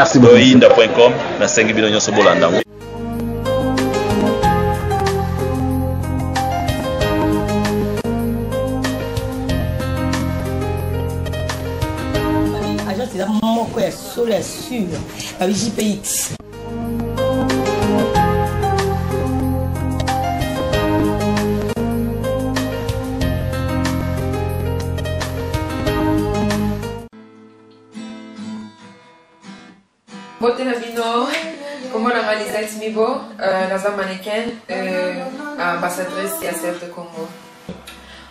merci beaucoup. Inda.com na 5 billion nyonso bolanda. Sur les sûr, avec JPX. Bote na bino, comment on a réalisé Timibo, la mannequin, ambassadrice et CF de Congo.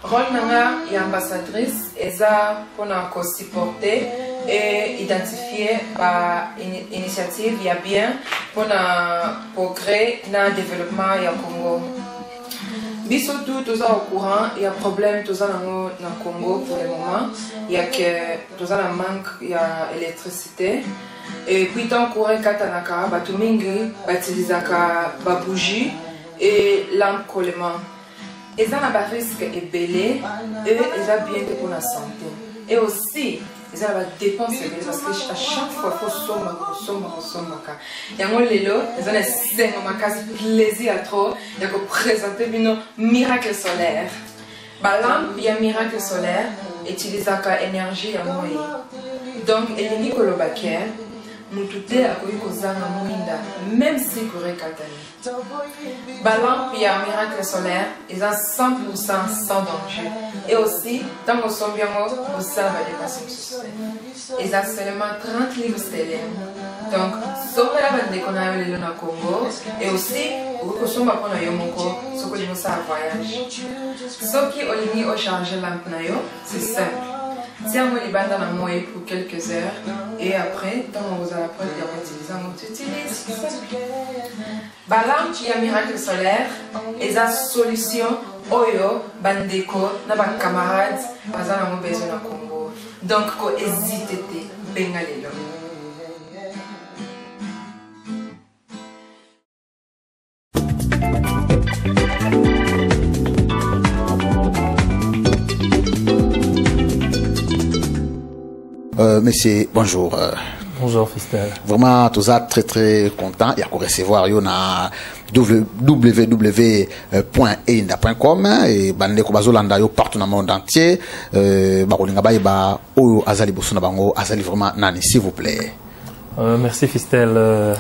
Rôle nanga et ambassadrice, eza pour nous supporter et identifier par initiative il y a bien pour nous progrès dans le développement du Congo. Biso tous au courant, il y a problème tous dans le Congo pour le moment, il y a que tous un manque, il y a électricité. Et puis tant courant katanaka, batumingi, batilisaka babougie et lampe collement. Et ça n'a pas risque et belé, et ça bien pour la santé. Et aussi, ils ont des dépenses parce que à chaque fois, il faut sommer. Et moi, les lots, ils ont un plaisir à trop, il y a que présenter une miracle solaire. Lampe, il y a miracle solaire, utilise la énergie à moyen. Donc, il y a une colobaquère. Nous tout est à même si Corée Katani. Lampe et miracle solaire, ils ont 100% sans danger. Et aussi, dans mon son bien mort, vous savez les patients. Ils ont seulement 30 livres stellaires. Donc, sauf la bande qu'on a eu le Congo, et aussi, vous pouvez vous faire un yomoko, ce que vous savez voyage. Ce qui est lié au chargé lampe, c'est simple. Tiens, on les bande dans la moelle pour quelques heures et après, quand on vous a appris à utiliser, on utilise. Lampe et miracle solaire, et la solution, oyo, bandeko, na ba camarades, bazan na mo besoin na Congo. Donc, ko hésitez, bengalelo. Monsieur, bonjour. Bonjour, Fistel. Vraiment, tout ça très très content. Il y a qu'à recevoir na www.einda.com et bande ko bazolanda yo partout dans le monde entier. Barolinga ba oyo azali bosuna bango azali vraiment nani, s'il vous plaît. Merci, Fistel.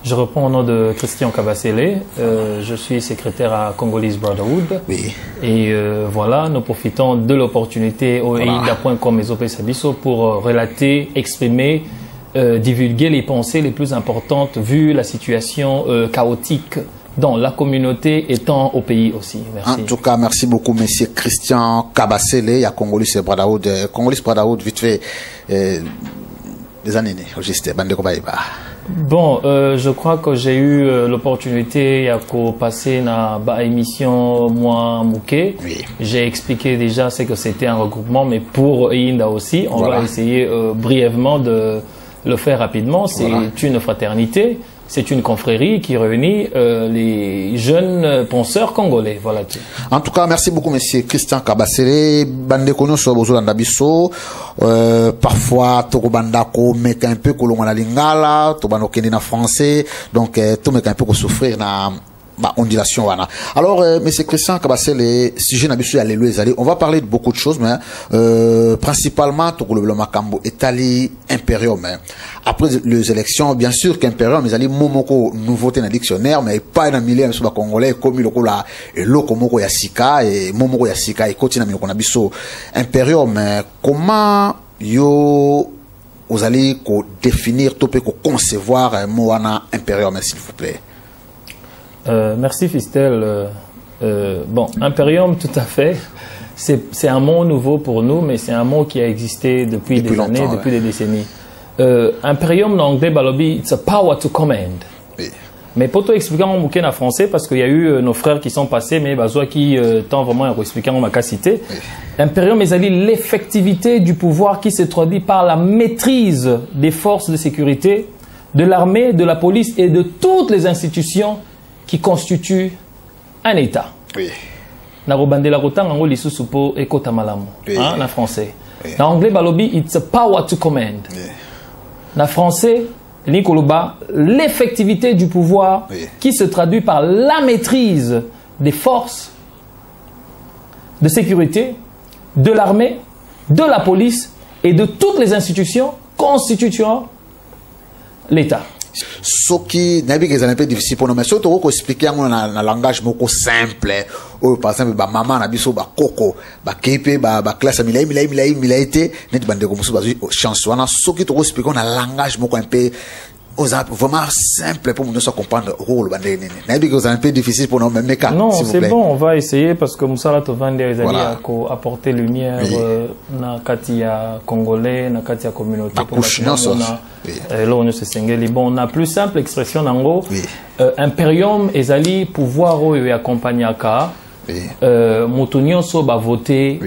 Je reprends au nom de Christian Kabasele. Je suis secrétaire à Congolese Brotherhood. Oui. Et voilà, nous profitons de l'opportunité au einda.com et au Sabiso pour relater, exprimer, divulguer les pensées les plus importantes vu la situation chaotique dans la communauté et tant au pays aussi. Merci. En tout cas, merci beaucoup, monsieur Christian Kabasele. Il y a Congolese Brotherhood. Congolese Brotherhood, vite fait, des années, juste, bande ko baïba. Bon, je crois que j'ai eu l'opportunité de passer dans l'émission moi Mouké. Oui. J'ai expliqué déjà ce que c'était un regroupement, mais pour Einda aussi, on va essayer brièvement de le faire rapidement. C'est une fraternité, c'est une confrérie qui réunit les jeunes penseurs congolais. Voilà. En tout cas, merci beaucoup, monsieur Christian Kabasele. Bande kono so bozolanda biso. Parfois, Tokobandako met un peu kolonga na lingala, Tobano kende na français, donc tout met un peu ko souffrir na ondulation wana. Alors, monsieur Christian Kabasele, sujet na biso ya lelo ezali, on va parler de beaucoup de choses, mais principalement Tokolo Makambo Etali Imperium. Après les élections, bien sûr qu'Imperium ezali momoko nouveauté na dictionnaire, mais pas dans milieu sur congolais comme le kola et lokomoko ya sika et momoko ya sika et kotina miloko na biso Imperium. Comment yo vous allez définir topé ko concevoir moana Imperium, s'il vous plaît? Merci, Fistel. Bon, Imperium, tout à fait. C'est un mot nouveau pour nous, mais c'est un mot qui a existé depuis des années, depuis des décennies. Imperium, en anglais, balobi, it's a power to command. Oui. Mais pour tout expliquer en bouquin en français, parce qu'il y a eu nos frères qui sont passés, mais bazoua qui tend vraiment à expliquer en ma cité. Oui. Imperium, c'est l'effectivité du pouvoir qui se traduit par la maîtrise des forces de sécurité, de l'armée, de la police et de toutes les institutions qui constituent un État. Oui. Narobandela rotang ango lisusu po ekota malamu. Hein, en français. Oui. En anglais, balobi, it's a power to command. Oui. En français, Nikoloba, l'effectivité du pouvoir qui se traduit par la maîtrise des forces de sécurité, de l'armée, de la police et de toutes les institutions constituant l'État. Ce qui est un peu difficile pour nous, mais surtout pour expliquer un langage simple. Par exemple, maman a dit ba koko, ba kepe, ba classe milaité, net bande comme ça, chanson. Ce qui te explique un langage un peu vraiment simple pour nous comprendre le rôle. C'est un peu difficile pour nous, mais non, c'est bon, on va essayer parce que Moussala Tovande a apporté lumière na katia congolais, na katia communauté. Bon, on a plus simple expression nango. Imperium ezali pouvoir oyo accompagné aka. Motonio so ba voter.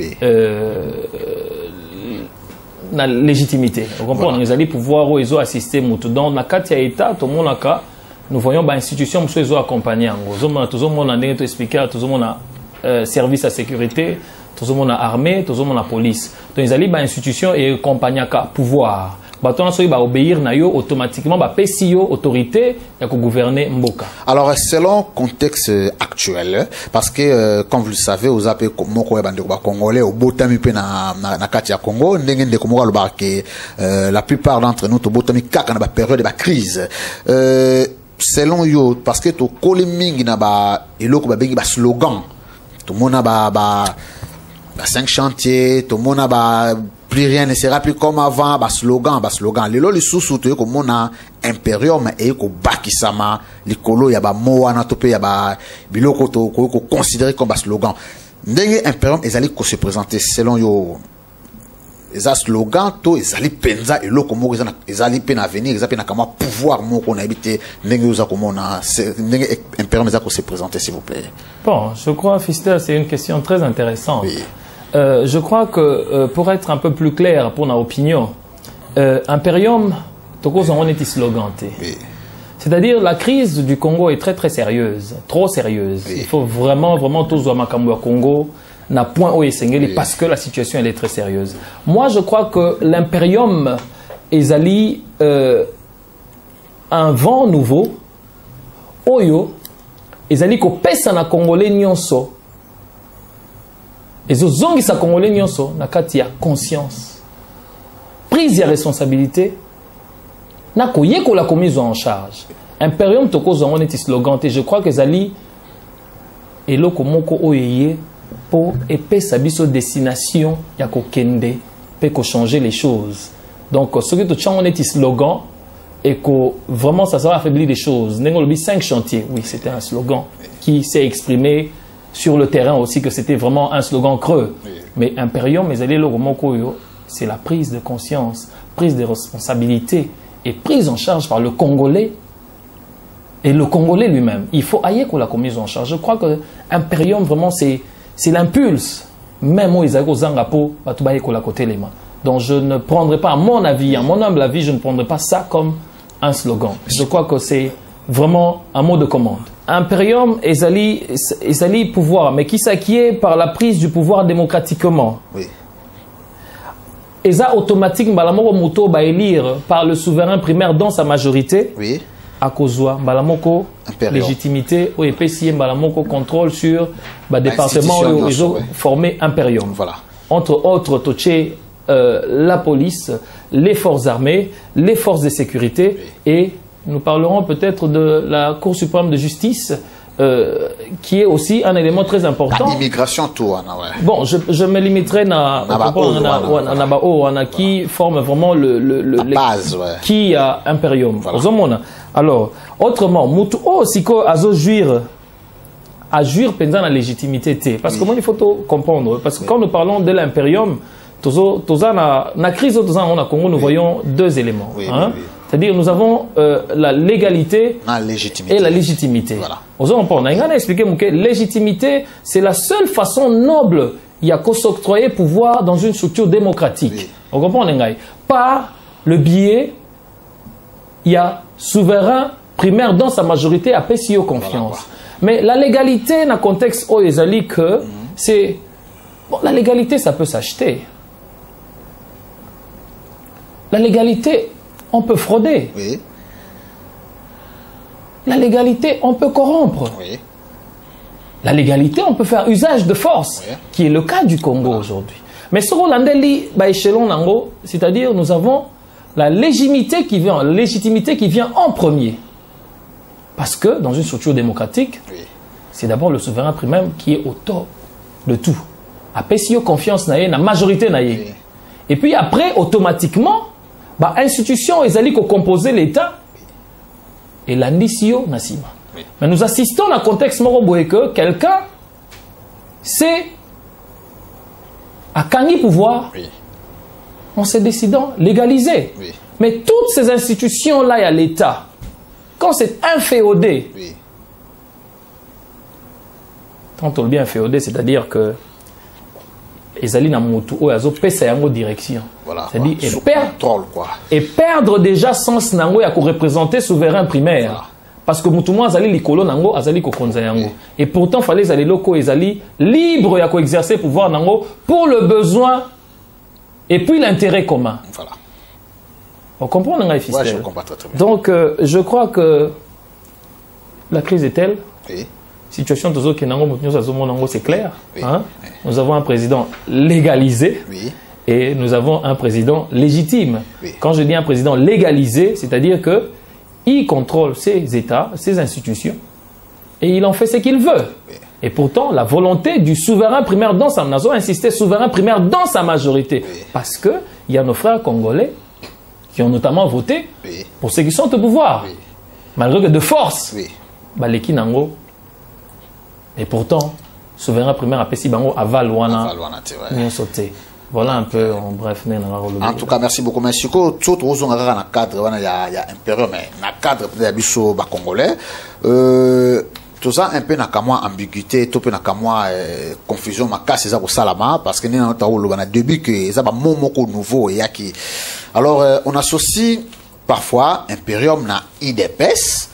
La légitimité. Vous comprenez? Nous allons pouvoir assister dans la Katia État, tout le monde a nous voyons bah institution qui sont accompagnées. Tout le monde a expliqué, tout le monde a service à sécurité, tout le monde a armée, tout le monde a police. Donc ils allaient bah institution et accompagner pouvoir. Bah obéir na yo automatiquement bah PCO autorité et gouverner Mboka. Alors selon le contexte actuel, parce que comme vous le savez, aux appels moko bande congolais au botami pe na katia Congo, ndenge de komoka lo que la plupart d'entre nous to botami kaka na période de crise. Selon yo, parce que to koliming na ba eloko ba bengi ba slogan, tout le monde a ba 5 chantiers, tout le monde a plus rien ne sera plus comme avant, bas slogan. Les lois, les sous-soutenus, comme on a impérium et ko bakisama, les colo, y a ba moa na topé, y a ba biloko to considéré comme bas slogan. Ndenge impérium, ils allaient se présenter selon yo. Les slogans, to, ils allaient penza et l'eau comme ils allaient pen à venir, ils allaient pen à pouvoir mon qu'on habite, ndenge yo comme on a, ndenge impérium, ils allaient se présenter, s'il vous plaît. Bon, je crois, Fistel, c'est une question très intéressante. Oui. Je crois que pour être un peu plus clair pour notre opinion, Imperium, on est sloganté. C'est-à-dire la crise du Congo est très très sérieuse, trop sérieuse. Il faut vraiment tous au Congo n'a point au Essengeli parce que la situation elle est très sérieuse. Moi je crois que l'Imperium est allé un vent nouveau. Oyo est allé ko pesa na Congolais nyonso. Et zongi sa Congolais nyonso na kati ya conscience, prise de responsabilité, na koyeko la commise en charge. Imperium toko zongo neti slogan te. Je crois que zali eloko moko oyeye pour épée sa biso destination ya ko kende pe ko changer les choses. Donc ce que tu changes neti slogan et que vraiment ça va affaiblir les choses. Nengolobi 5 chantiers. Oui, c'était un slogan qui s'est exprimé sur le terrain aussi, que c'était vraiment un slogan creux. Oui. Mais Imperium, c'est la prise de conscience, prise de responsabilité et prise en charge par le Congolais et le Congolais lui-même. Il faut ailleurs qu'on la mise en charge. Je crois que Imperium, vraiment, c'est l'impulse. Même aux Zangapo, donc je ne prendrai pas, à mon avis, à mon humble avis, je ne prendrai pas ça comme un slogan. Je crois que c'est vraiment un mot de commande. Imperium est pouvoir, mais qui s'acquiert par la prise du pouvoir démocratiquement. Oui. Et ça, automatiquement, Balamoko Muto va élire par le souverain primaire dans sa majorité. Oui. À Kozwa, Balamoko, légitimité, ou EPCM, Balamoko, contrôle sur le département où ils ont formé Imperium. Voilà. Entre autres, Toché, la police, les forces armées, les forces de sécurité et nous parlerons peut-être de la Cour suprême de justice, qui est aussi un élément très important. L'immigration, tout. Bon, je me limiterai à qui forme vraiment la base, qui a Imperium. Voilà. Alors, autrement, Moutou Siko Azo Juir, à jouir pendant la légitimité. Parce que moi, il faut comprendre. Parce que quand nous parlons de l'Imperium, la crise au Congo, nous voyons deux éléments. C'est-à-dire nous avons la légalité et la légitimité. Voilà. On a expliqué que la légitimité, c'est la seule façon noble il y a qu'à s'octroyer pouvoir dans une structure démocratique. Oui. On comprend, par le biais, il y a souverain primaire dans sa majorité à PCO confiance. Voilà. Mais la légalité, dans le contexte où ils allaient que c'est... Bon, la légalité, ça peut s'acheter. La légalité... On peut frauder. Oui. la légalité, on peut corrompre. Oui. La légalité, on peut faire usage de force, Oui. qui est le cas du Congo aujourd'hui. Mais ce Rolandeli, échelon Nango, c'est-à-dire nous avons la légitimité qui vient en premier. Parce que dans une structure démocratique, Oui. c'est d'abord le souverain primaire qui est au top de tout. Après, si confiance na la majorité na Oui. Et puis après, automatiquement, bah, institution, ils allaient composer l'État et l'andisio nasima. Oui. Mais nous assistons à un contexte moroboé que quelqu'un c'est à Kangi pouvoir, Oui. on s'est décidé légaliser. Oui. Mais toutes ces institutions-là, il y a l'État. Quand c'est inféodé, Oui. quand on dit inféodé, c'est-à-dire que ils allaient dans motu ou azo pesa yango direction. Voilà. C'est-à-dire Sous contrôle, quoi. et perdre déjà sens nango ya ko représenter souverain primaire. Voilà. Parce que mutumwa azali likolo nango azali ko konza yango. Et pourtant fallait les locaux ezali libre ya ko exercer pouvoir nango pour le besoin et puis l'intérêt commun. Voilà. On comprend nanga fiscal. Ouais, je comprends très bien. Donc je crois que la crise est telle. Oui. Situation de Zoki Nango Moutinho Zazomo Nango, c'est clair. Oui. Hein? Oui. Nous avons un président légalisé Oui. et nous avons un président légitime. Oui. Quand je dis un président légalisé, c'est-à-dire que il contrôle ses États, ses institutions et il en fait ce qu'il veut. Oui. Et pourtant, la volonté du souverain primaire dans sa nation, insisté souverain primaire dans sa majorité. Oui. Parce qu'il y a nos frères congolais qui ont notamment voté Oui. pour ceux qui sont au pouvoir. Oui. Malgré que de force, Oui. Baleki Nango. Et pourtant, souverain primaire a Pessi Bango aval wana ni sauté. Voilà un peu en bref. En tout cas, merci beaucoup. Mais si vous avez un cadre, il y a impérieux, mais un cadre peut-être de congolais. Tout ça un peu n'a qu'à moi ambiguïté, tout peu n'a qu'à moi confusion, ma casse c'est ça salama parce que nous avons un début que ça va momoko nouveau et qui. Alors on associe parfois impérium na IDPS.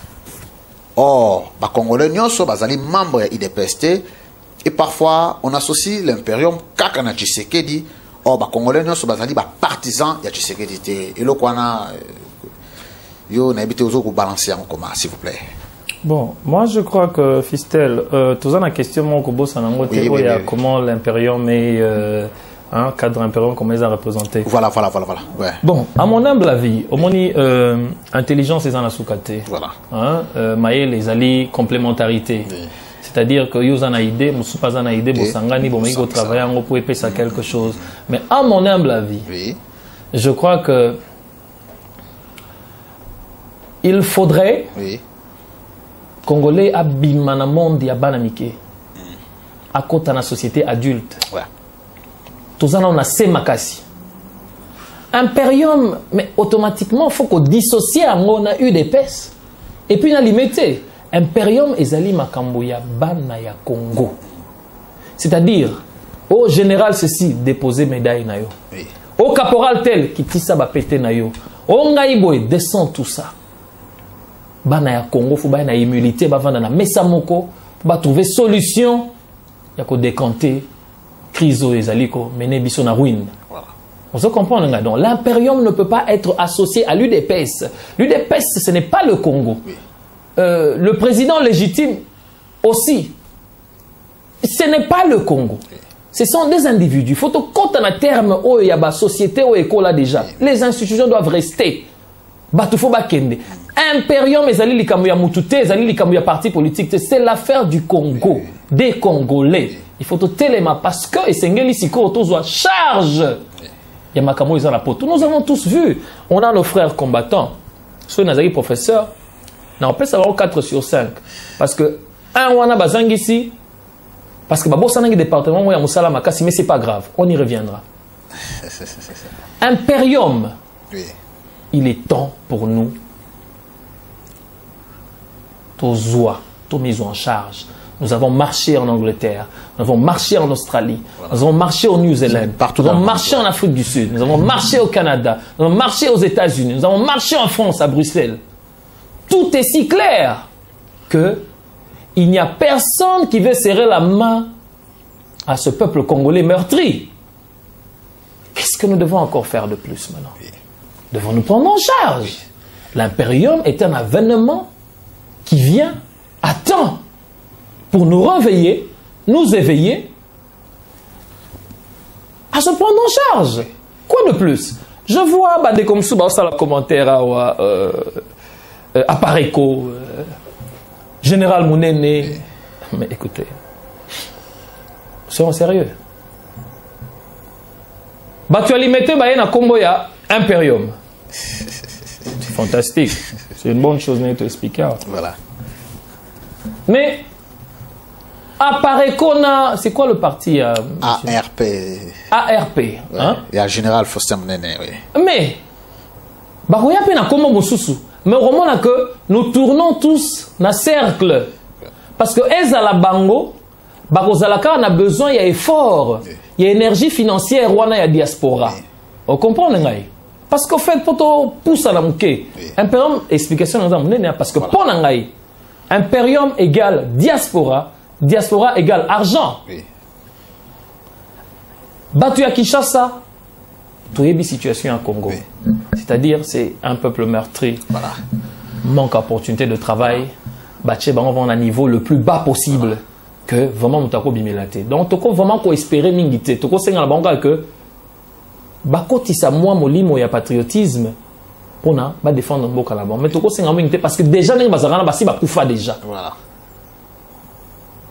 Or, les Congolais sont membres de l'IDPS et parfois on associe l'impérium Kakana Tshisekedi. Or, les Congolais sont partisans de Tshisekedi. Et là, on a évité aux balancer en commun, s'il vous plaît. Bon, moi je crois que Fistel, tout ça la question comment l'impérium est un cadre impérium, comment ils ont représenté. Voilà. Ouais. Bon, à mon humble avis, au moins intelligence est dans la soukate. Voilà. Maïe les alliés complémentarité. Oui. C'est-à-dire que vous avez une idée, vous n'avez pas une idée, vous avez vous travailler pour épaissir ça quelque chose. Mais à mon humble avis, oui. Je crois que il faudrait Congolais abimana monde ya banamike à côté de la société adulte. Ouais. Tout ça on a ces makasi. Impérium, mais automatiquement il faut qu'on dissocie on a eu des pèses et puis on a limité. Impérium ezali makambo ya bana ya Congo. C'est-à-dire au général ceci déposer médaille na yo. Oui. Au caporal tel qui tissa ba pété na yo. Au ngaïboy descend tout ça. Bana ya Congo faut ba na humilité ba vanda na mesa moko ba trouver solution ya ko décanter crise ezali ko mener biso na ruine. Voilà. On se comprend là. Donc l'impérium ne peut pas être associé à l'UDPS. L'UDPS ce n'est pas le Congo. Oui. Le président légitime aussi. Ce n'est pas le Congo. Oui. Ce sont des individus. Il faut que quand on a terme où il y a la société où école là déjà, oui. Les institutions doivent rester. Batufo bakende. Impérium ezali likamuya mutute, ezali likamuya parti politique, c'est l'affaire du Congo, oui. Des Congolais. Il faut tout téléma parce que esengeli siko tozwa charge. Ya makamo ils ont la poto. Nous avons tous vu. On a nos frères combattants. Ceux nazali professeurs. Non, on peut savoir 4 sur 5 parce que un wana bazangi ici parce que babosa nangi département où ya musala makasi mais c'est pas grave, on y reviendra. Impérium. Oui. Il est temps pour nous tous mis en charge. Nous avons marché en Angleterre, nous avons marché en Australie, voilà. Nous avons marché au New Zealand, nous avons marché en Afrique du Sud, nous avons marché au Canada, nous avons marché aux États-Unis, nous avons marché en France, à Bruxelles. Tout est si clair que il n'y a personne qui veut serrer la main à ce peuple congolais meurtri. Qu'est-ce que nous devons encore faire de plus maintenant? Devons-nous prendre en charge? L'impérium est un avènement qui vient à temps pour nous réveiller, nous éveiller, à se prendre en charge. Quoi de plus? Je vois des comme ça, le commentaire à Pareco, Général Mounene. Mais écoutez, soyons sérieux. Tu as limité à Komboya Imperium. C'est fantastique. C'est une bonne chose de t'expliquer. Voilà. Mais à Pareco, c'est quoi le parti ARP. ARP. Ouais. Hein? Il y a Général Faustin Mounene, oui. Mais, mais au moment que nous tournons tous dans le cercle. Parce que Ezala Bango, Bakozalaka a besoin d'efforts, il y a énergie financière, il y a diaspora. Vous comprenez? Parce qu'en fait, pour pousser à la mouké, Imperium, explication, parce que pour Nangaï, Imperium égale diaspora, diaspora égale argent. Batu à Kinshasa, tu as une situation en Congo. C'est-à-dire, c'est un peuple meurtri. Voilà. Manque d'opportunité de travail. Baché, on va à un niveau le plus bas possible. Que vraiment, nous avons bimilate. Donc, tu peux vraiment espérer mingité. Tu peux sentir la banque que, bakoti sa moi molimo ya patriotisme pour na ba défendre mboka là-bas. Mais tu peux sentir mingité parce que déjà, nous bazarana basi bakufa déjà. Voilà.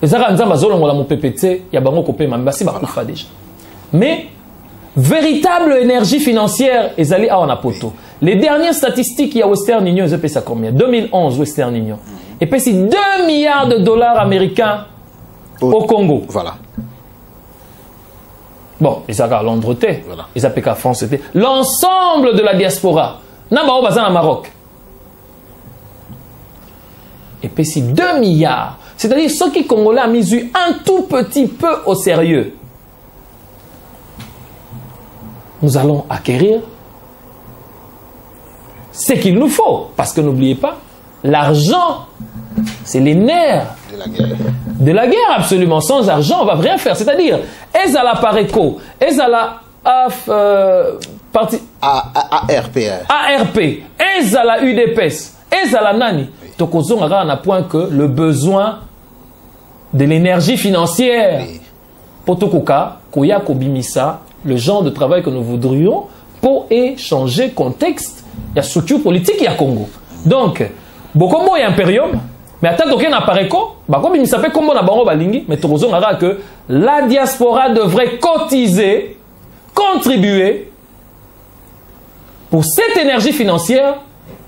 Les Arabes bazolongo la mo PPT, ya bango kopé ma basi bakufa déjà. Mais véritable énergie financière, ils allaient à Wanapoto. Les dernières statistiques, il y a Western Union, ils ont payé ça combien? 2011, Western Union. Et puis c'est 2 milliards de dollars américains au Congo. Voilà. Bon, ils ont à Londres, voilà. Ils ont payé à France, l'ensemble de la diaspora. Namba Bazan à Maroc. Et puis c'est 2 milliards. C'est-à-dire ceux qui Congolais ont mis un tout petit peu au sérieux. Nous allons acquérir ce qu'il nous faut. Parce que n'oubliez pas, l'argent, c'est les nerfs de la guerre. De la guerre, absolument. Sans argent, on ne va rien faire. C'est-à-dire, Ezala Pareco, Ezala ARP, Ezala UDPS, Ezala Nani. Tokozong a un point que le besoin de l'énergie financière pour Tokoka, Koya Kobimisa, le genre de travail que nous voudrions pour échanger contexte. Il y a structure politique, il y a Congo. Donc, beaucoup de Imperium, mais attends, il y a Pareco, il s'appelle comme on a Bango Balingi, mais Torozon a que la diaspora devrait cotiser, contribuer pour cette énergie financière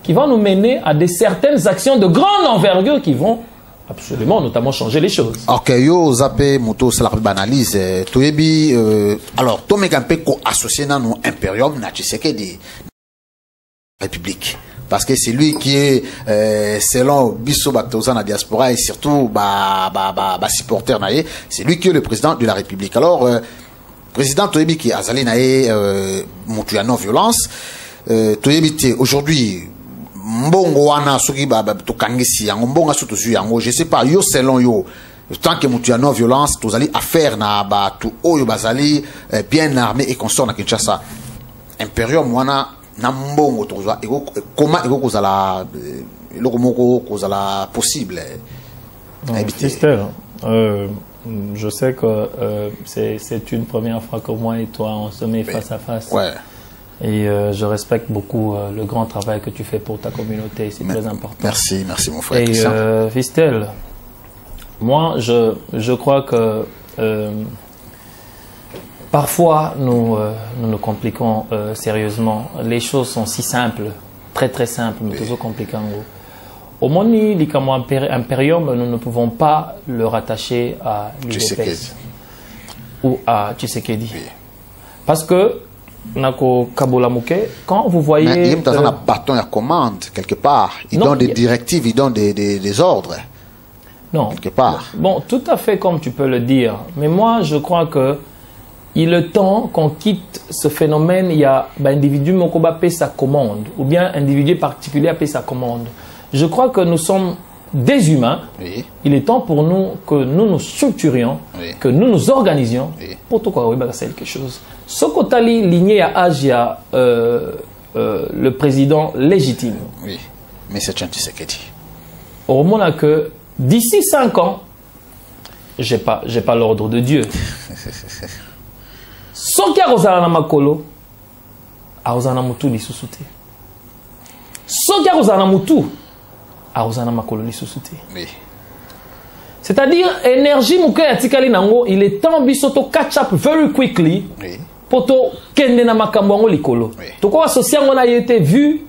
qui va nous mener à certaines actions de grande envergure qui vont absolument, notamment changer les choses. Ok, yo zappé moto c'est la banalise. Toyebi alors to mec un peu associé dans nos Imperium na Tshisekedi République. Parce que c'est lui qui est selon Bisso Batoza na diaspora et surtout supporter naé, c'est lui qui est le président de la République. Alors président Toyebi qui azali naé mutu ya non violence Toyebi aujourd'hui mbongo wana soki to kangisi yango mbonga so to zu yango je sais pas yo selon yo tant que mutu ya non violence tozali affaire na ba tu oyo bazali bien armé et consort na Kinshasa Imperium wana na mbongo toza comment eko kozala loko moko kozala possible Esther, je sais que c'est une première fois que moi et toi on se met face à face. Ouais. Et je respecte beaucoup le grand travail que tu fais pour ta communauté, c'est très important. Merci, merci mon frère. Et Fistel, moi je crois que parfois nous nous compliquons sérieusement. Les choses sont si simples, très très simples, mais toujours compliquées en gros. Au Moni, l'Ikamo Imperium, nous ne pouvons pas le rattacher à l'UDPS ou à Tshisekedi. Oui. Parce que quand vous voyez... Mais il y a un bâton à commande, quelque part. Il donne des directives, il donne des ordres. Non. Quelque part. Bon, tout à fait comme tu peux le dire. Mais moi, je crois que il est temps qu'on quitte ce phénomène. Il y a un individu qui paie sa commande, ou bien un individu particulier paie sa commande. Je crois que nous sommes des humains. Oui. Il est temps pour nous que nous nous structurions, oui, que nous nous organisions, oui, pour tout quoi, c'est quelque chose. Ce Kotali ligné à âge, il y a le président légitime. Oui, mais c'est Tshisekedi. au moment que d'ici 5 ans, j'ai pas l'ordre de Dieu. Soki akozala na makolo, akozala na mutu lisusu te. Soki akozala na mutu, akozala na makolo lisusu te. Oui. C'est-à-dire, énergie mouke atikali nango, il est temps biso to catch up very quickly. Oui. Pour to kende na makambo yango likolo. Oui. To ko associer ngo na été vu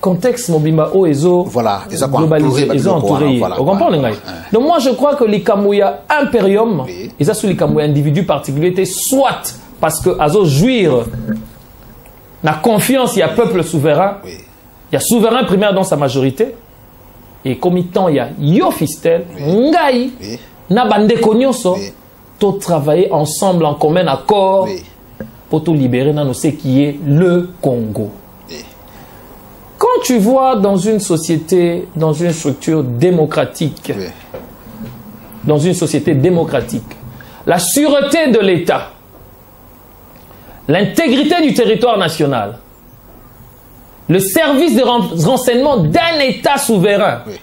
contexte mobimba o ezo voilà, globalisé, ils ont entouré. Voilà, vous comprenez voilà. Donc moi je crois que les Kamouya impérium, oui. ils ont sous les Kamouya individus particuliers, soit parce que azo jouir la confiance, il y a peuple souverain, oui. il y a souverain primaire dans sa majorité, et comme il y a yo fistel, oui. ngai, Oui. na bande konyoso, Oui. tout travailler ensemble en commun accord Oui. pour tout libérer dans ce qui est le Congo. Quand tu vois dans une société, dans une structure démocratique, Oui. dans une société démocratique, la sûreté de l'État, l'intégrité du territoire national, le service de renseignement d'un État souverain, Oui.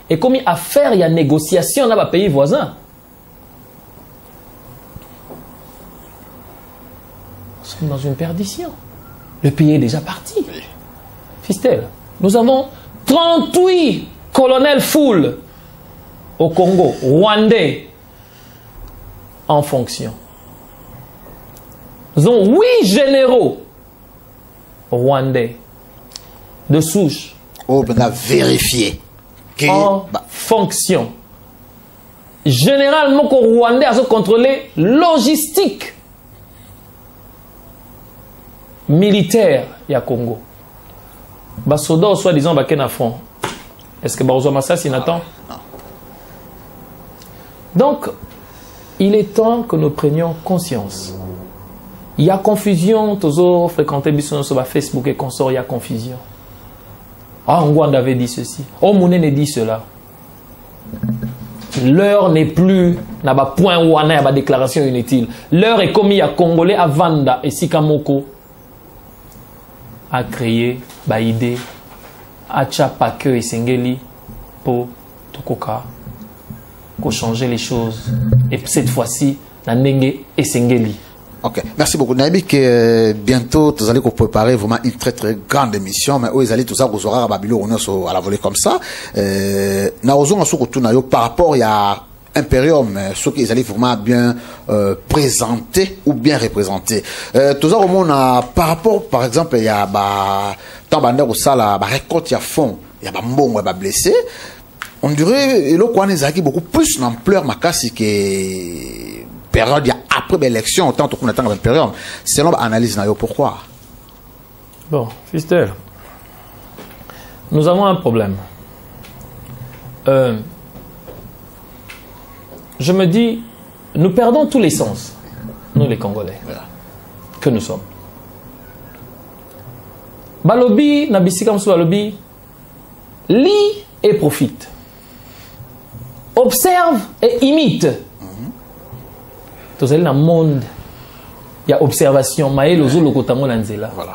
et comme à faire, il y a négociation dans les pays voisins. Nous sommes dans une perdition. Le pays est déjà parti. Oui. Fistel, nous avons 38 colonels full au Congo, rwandais, en fonction. Nous avons 8 généraux rwandais de souche Oh, on a vérifié. en fonction. Généralement, le Rwandais a contrôlé logistique militaire du Congo. Basoda, soi-disant, baken à fond. Est-ce que Barozo Massa s'y attend? Non. Donc, il est temps que nous prenions conscience. Il y a confusion, toujours fréquenter sur Facebook et consorts, il y a confusion. Ah, Ngwanda avait dit ceci. Oh, Mounen dit cela. L'heure n'est plus, n'a pas point ou n'a pas déclaration inutile. L'heure est comme il y a Congolais à Vanda et Sikamoko à créer, bah idée, à Tchapake et Sengeli pour Tokoka, pour changer les choses. Et cette fois-ci, Nanenge et Sengeli. Ok, merci beaucoup. Naïbi que bientôt vous allez vous préparer vraiment une très très grande émission, mais vous allez tout ça vous aurez à Babylone à la volée comme ça. Naozo en surtout par rapport il y a Imperium, ceux qui allaient vraiment bien présenter ou bien représenter. Tout ça au monde par rapport par exemple il y a tant bandeur au sala récolte il y a fond, il y a mbongo il y a blessé. On dirait et le quoi les acquis beaucoup plus d'ampleur makasi que période après l'élection autant qu'on attend la période selon l'analyse pourquoi. Bon, Fistel, nous avons un problème. Je me dis, nous perdons tous les sens, nous les Congolais, que nous sommes. Balobi, Nabisi comme Balobi, lit et profite. Observe et imite. Tout ça, dans le monde, il y a observation. Voilà.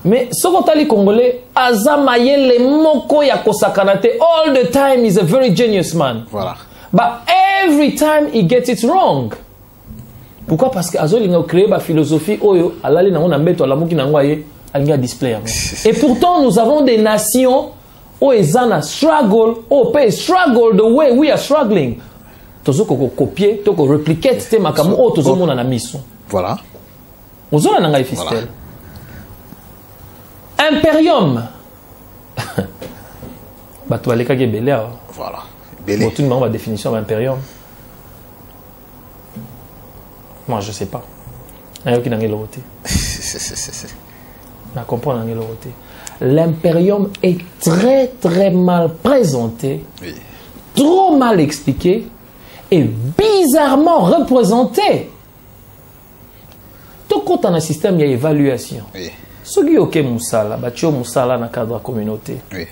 Mais ce qu'on les Congolais, Azamaye les moko ya kosakanate all the time is a very genius man. Voilà. But every time he gets it wrong. Pourquoi? Parce que Azoli a créé la philosophie oyo alali nango na mbeto alamuki nango aye alinga display. Et pourtant nous avons des nations où ezana struggle, où pay struggle the way we are struggling. Tozo ko copier, to ko replicate te makamu o tozo mona na miso. Voilà. Ozona nanga Fistel. Imperium. Bato aleka ke belé. Voilà. Belé. Tout le monde a la définition d'imperium. Moi je sais pas. L'imperium est très très mal présenté, oui. Trop mal expliqué et bizarrement représenté. Tout quand on a un système, il y a évaluation. Oui. Ce qui est ok Moussala, Batio Moussala dans le cadre de la communauté. Oui.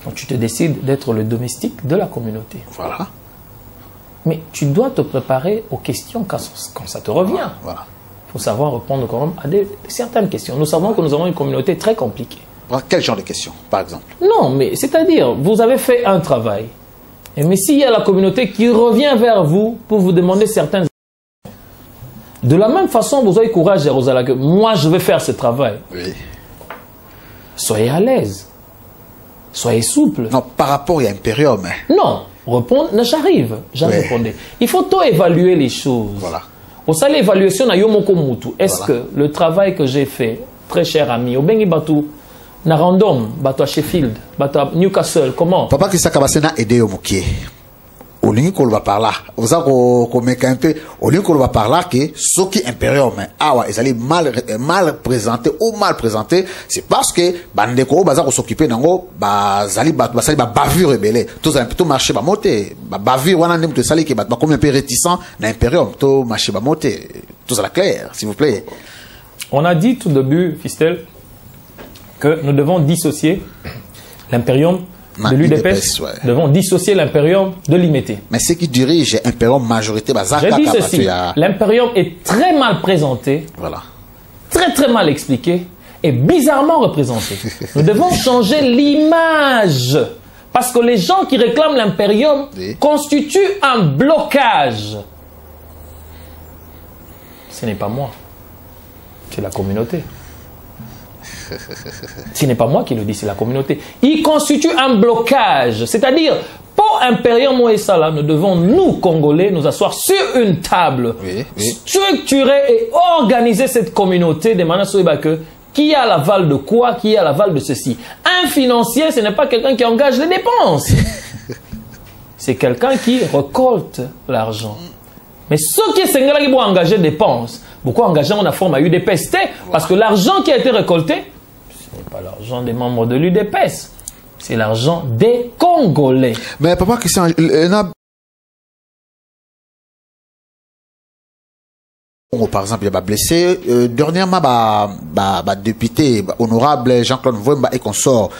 Donc tu te décides d'être le domestique de la communauté. Voilà. Mais tu dois te préparer aux questions quand ça te revient. Voilà. Il faut savoir répondre quand même à certaines questions. Nous savons que nous avons une communauté très compliquée. Quel genre de questions, par exemple? Non, mais c'est-à-dire, vous avez fait un travail. Mais s'il y a la communauté qui revient vers vous pour vous demander certaines... De la même façon, vous avez courage, Jérusalem, que moi, je vais faire ce travail. Oui. Soyez à l'aise. Soyez souple. Non, par rapport à Imperium. Non, répondre, j'arrive. Répondre. Il faut tout évaluer les choses. Voilà. Au sein de l'évaluation, est-ce que le travail que j'ai fait, très cher ami, au Bengi Batou, na random, Batou à Sheffield, Batou à Newcastle, comment? Papa qui s'est n'a aidé au Moukier. Au lieu qu'on va par là, vous avez un peu, au lieu qu'on va par là, que ce qui est Imperium, ils allaient mal présenté ou mal présenté, c'est parce que, bandeko, bazar s'occuper d'ango, bazali, bavure rebelle, tout ça, tout marché, monter, bavure, on a un peu sali, qui comme un peu réticent, dans Imperium, tout marché, monter, tout ça, clair, s'il vous plaît. On a dit tout début, Fistel, que nous devons dissocier l'Imperium de l'UDPS, ouais. Devons dissocier l'Imperium de l'IMET. Mais ceux qui dirigent l'Imperium majorité, je dis ceci, l'Imperium est très mal présenté, voilà. Très mal expliqué et bizarrement représenté. Nous devons changer l'image parce que les gens qui réclament l'Imperium constituent un blocage. Ce n'est pas moi, c'est la communauté. Ce n'est pas moi qui le dis, c'est la communauté. Il constitue un blocage. C'est-à-dire, pour Imperium Moïsala, nous devons, nous, Congolais, nous asseoir sur une table, structurer et organiser cette communauté de manière que qui a l'aval de quoi, qui a l'aval de ceci. Un financier, ce n'est pas quelqu'un qui engage les dépenses. C'est quelqu'un qui récolte l'argent. Mais ceux qui sont là qui vont engager des dépenses, pourquoi engager en forme à UDPS? Parce que l'argent qui a été récolté, ce n'est pas l'argent des membres de l'UDPS, c'est l'argent des Congolais. Mais papa, par exemple, il y a blessé. Dernièrement, député honorable Jean-Claude Mvouemba et consort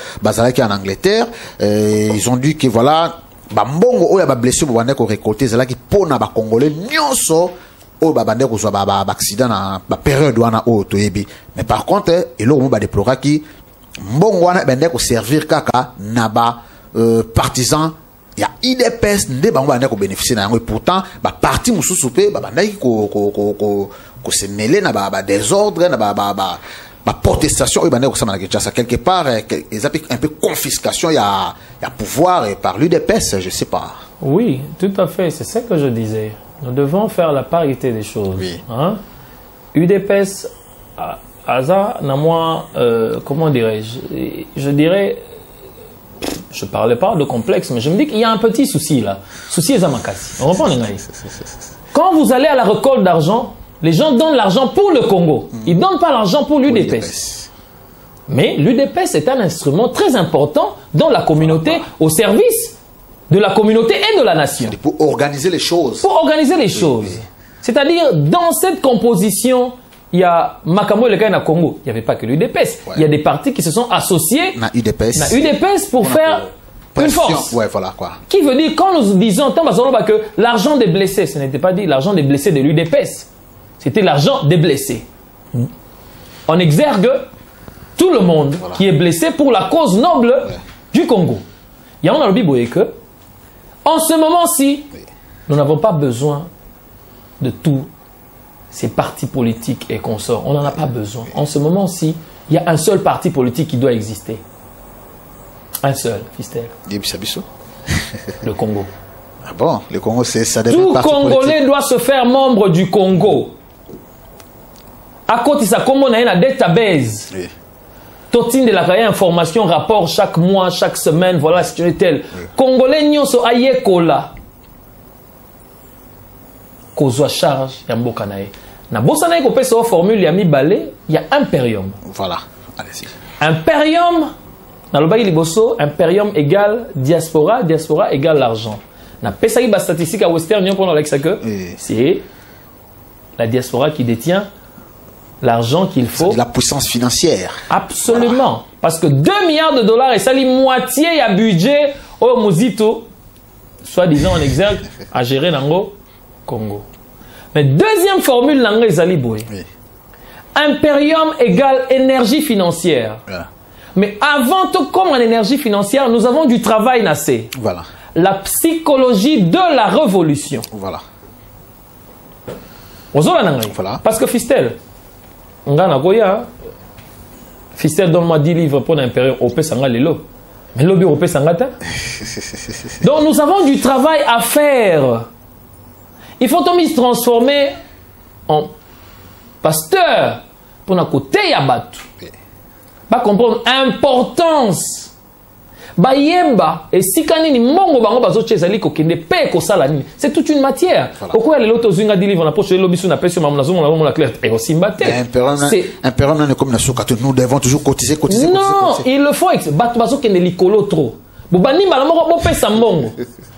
qui en Angleterre, ils ont dit que voilà, mbongo oya blessé pour qu'on récolter, c'est là qui pona ba Congolais nyonso. Oh, accident na période wana o toyebi. Mais par contre, et là on va déplorer qui mbongo wana bende ko servir kaka na ba partisans ya IDPS nde bango bande ko bénéficier na yango. Pourtant ba parti mususu pe ba bandaki ko se mêler na ba désordre na ba protestation et bande ko sama na Kinshasa quelque part ils appellent un peu confiscation ya pouvoir par l'UDPS, je sais pas. Oui, tout à fait, c'est ça que je disais. Nous devons faire la parité des choses. Oui. Hein? UDPS, comment dirais-je? Je dirais, je ne parlais pas de complexe, mais je me dis qu'il y a un petit souci là. Souci est Zamakasi. On reprend les naïfs. Quand vous allez à la récolte d'argent, les gens donnent l'argent pour le Congo. Ils ne donnent pas l'argent pour l'UDPS. Mais l'UDPS est un instrument très important dans la communauté, au service de la communauté et de la nation. Pour organiser les choses. Pour organiser les choses. Oui. C'est-à-dire, dans cette composition, il y a Makambo et le Kaina Congo. Il n'y avait pas que l'UDPS. Ouais. Il y a des partis qui se sont associés à UDPS pour faire une force. Ouais, voilà, quoi. Qui veut dire, quand nous disons que l'argent des blessés, ce n'était pas dit l'argent des blessés de l'UDPS. C'était l'argent des blessés. On exergue tout le monde qui est blessé pour la cause noble du Congo. Il y a un que en ce moment-ci, nous n'avons pas besoin de tous ces partis politiques et consorts. On n'en a pas besoin. En ce moment-ci, il y a un seul parti politique qui doit exister. Un seul, Fistel. Le Congo. Ah bon, le Congo, ça devient tout Congolais doit se faire membre du Congo. À côté de ça, comme on a une database. Oui. Totine de la information, rapport chaque mois, chaque semaine, voilà, c'est tel. Congolais nyonso ayekola. Kozwa charge ya mboka nae. Na bosa nae ko pesa formule ya mibale, il y a Imperium. Voilà, allez-y. Imperium, na lobaki liboso, Imperium égale diaspora, diaspora égale l'argent. Na pesa ki ba statistique à Western Union pendant l'ex que c'est la diaspora qui détient l'argent qu'il faut. La puissance financière. Absolument. Voilà. Parce que 2 milliards de dollars et ça li moitié à budget au Mozito, soi-disant en exergue, à gérer Nango Congo. Mais deuxième formule Nango Zaliboué. Imperium égale énergie financière. Mais avant tout, comme en énergie financière, nous avons du travail nassé. Voilà. La psychologie de la révolution. Voilà. Voilà. Parce que Fistel, Fistel donne-moi 10 livres pour l'impérieur au Sanga Lelo. Mais lobby au Sangata. Donc nous avons du travail à faire. Il faut se transformer en pasteur pour nous côté Yabatu. Pas comprendre l'importance. Bayemba et si kanini mongo bango bazo chezali ko kende pe ko sala nini. C'est toute une matière. Pourquoi les loto zunga di livre na poche lobi sous na pesi mamu na zomo na la claire et aussi mbaté. Un perron n'est comme na soka nous devons toujours cotiser. Non, il le faut bat bazo kende likolo trop. Bo bani bala moko bo pesa mbongo.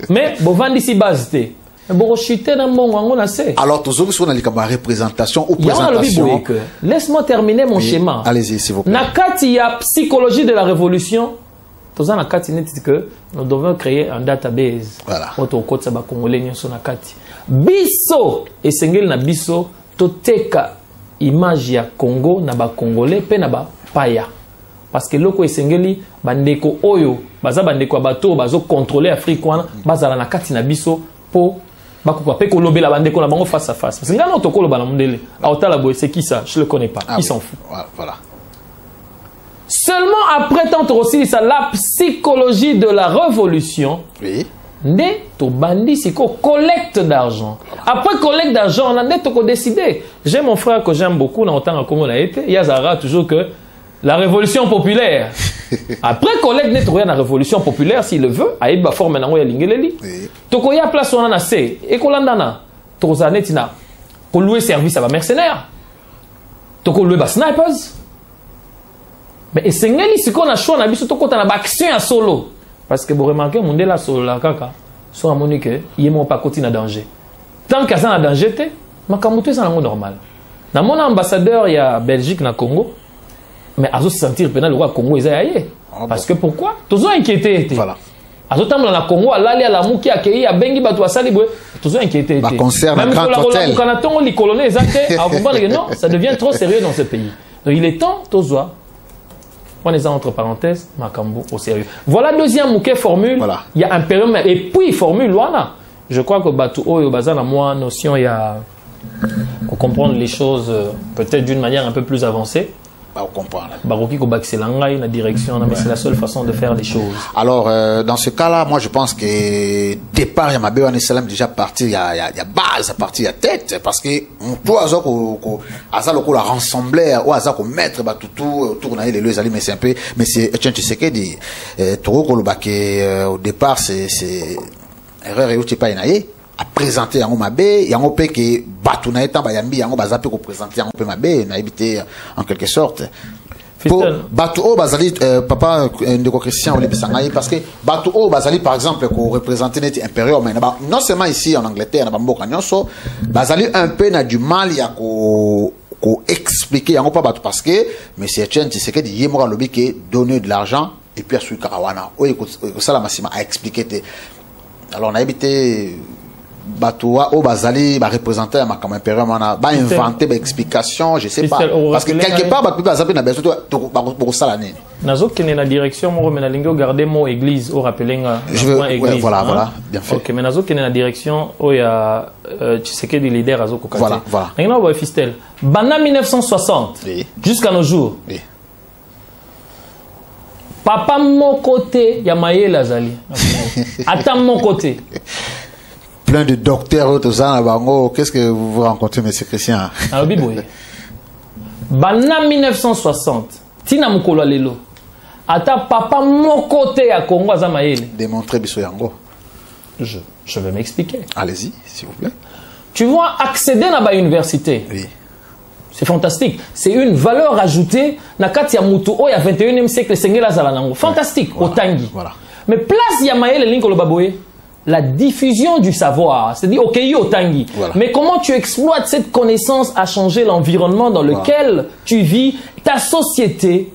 Mais bo vandi si base té. Bo chuter na mbongo ngo na se. Alors tous ceux qui sont dans les représentation ou présentation. Laisse-moi terminer mon schéma. Allez-y s'il vous plaît. Nakati ya psychologie de la révolution. Que nous devons créer un database. Voilà. Biso et sengel na biso toteka image ya Congo na ba congolais pe na ba paya. Parce que loko esengeli bandeko oyo baza bandeko bato bazo contrôler Afrique wana bazala na kati na biso po bakoka pe ko lobela bandeko na bango face à face. Parce que ngana tokolo bana mundele. Aotala boy c'est qui ça? Je le connais pas. Il s'en fout. Voilà. Seulement après tant aussi ça la psychologie de la révolution. Oui. Né to bandi siko collecte d'argent. Après collecte d'argent, on a net to décider. J'ai mon frère que j'aime beaucoup dans autant comme on a été. Yazara toujours que la révolution populaire. Après collecte net rien la révolution populaire s'il le veut, aïba forme na ngoya lingeleli. Toko ya place on a assez et kolandana. To zanetina. Ko louer service à ba mercenaires. Toko louer ba snipers. Mais et sengeli si qu'on a choix na biso to kota na action à solo parce que vous remarquez monde la solo la kaka so amoni que yemo pas koti na danger tant que ça na danger te makamuto ça na normal na mon ambassadeur il y a Belgique na Congo mais azo se sentir pénal le roi Congo ils aillé parce que pourquoi tous ont inquiété voilà azo tamla na Congo alali ala muki akei ya bengi batu asali boy tous ont inquiété ba concerne un grand hôtel quand on a li colonel exact non ça devient trop sérieux dans ce pays donc il est temps tozoa. Prenez ça entre parenthèses, Makambo au sérieux. Voilà deuxième mouké formule. Voilà. Il y a un périmètre. Et puis formule, voilà. Je crois que Batu O et Bazan a moins notion, il y a pour comprendre les choses peut-être d'une manière un peu plus avancée. Bah, on comprend. Baroki Kobak la direction, mais c'est la seule façon de faire les choses. Alors, dans ce cas-là, moi je pense que départ, il y a Salam déjà parti, il y a base, à partir, il y a tête, parce que tout Azako la rassembler, ou Azako mettre, bah tout tourner les deux alliés, mais c'est un peu, mais c'est Etienne Tshisekedi dit, Toro Kolobake, au départ, c'est erreur et outil pas inaye. À présenter en Mabé, il y a un peu que Batuna est en Bayambi, il y a un peu que présenter en Mabé, on a évité en quelque sorte. Pour Batuo Bazali, papa de Christian Olibisangaï, parce que Batuo Bazali, par exemple, qu'on représentait l'État impérial, mais non seulement ici en Angleterre, on a beaucoup de Bazali un peu n'a du mal, il y a qu'on expliquer, il y a pas Batu parce que, mais c'est Etienne Tshisekedi dit, il y a lobby qui donne de l'argent, et puis à celui Karawana, ça la massima a expliqué. Alors on a évité. Batoua au Bazali va représenter un comme impérial va inventer des explications je sais pas parce que quelque part Batoua Bazali n'a besoin de ça l'année nazo qui est la direction moi mais na lingo garder mon église au rappelinga voilà bien fait OK mais nazo qui est la direction où il y a tu sais que des leaders azo kokate voilà maintenant on Fistel bana 1960 jusqu'à nos jours papa mon côté ya maye lazali attends mon côté plein de docteurs tout ça qu'est-ce que vous rencontrez monsieur Christian alors biboye bana 1960 tina mukolo lelo ata papa mon côté à Congo azamayele démontrer biso yango je vais m'expliquer allez-y s'il vous plaît tu vois accéder à la université oui c'est fantastique c'est une valeur ajoutée na kati ya mutu o ya 21e siècle sengela zala nango fantastique voilà. Otangi voilà mais place ya mayele linkolo baboye la diffusion du savoir, c'est-à-dire ok, Otangi. Voilà. Mais comment tu exploites cette connaissance à changer l'environnement dans lequel tu vis, ta société,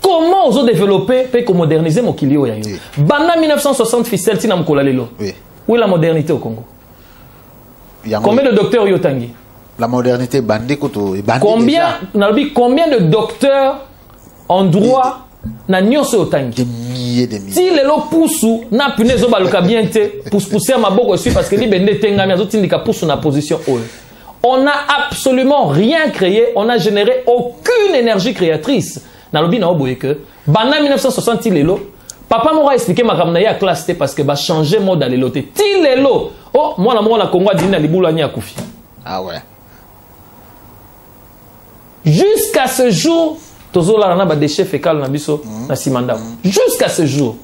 comment on développer, peut moderniser mon kilio yayo. Bana 1960 ficelle tina mkola lelo. Oui. Où est la modernité au Congo? Combien de docteurs Otangi? La modernité bandé koto combien de docteurs en droit na nyonso otangi. Des milliers de milliers. Si lelo poussou na punaise baluka bien te pousser ma boko aussi parce que li bende tengami azotindika poussou na position oyo. On n'a absolument rien créé, on n'a généré aucune énergie créatrice. Na lobi na oboye que bana 1960 lelo papa m'aura expliqué ma kamna ya classe te parce que ba changer mode à lelo te. Ti lelo oh moi na Congo dina libulu ni akufi. Ah ouais. Jusqu'à ce jour tozola na ba déchets fécaux na biso na simanda. Jusqu'à ce jour.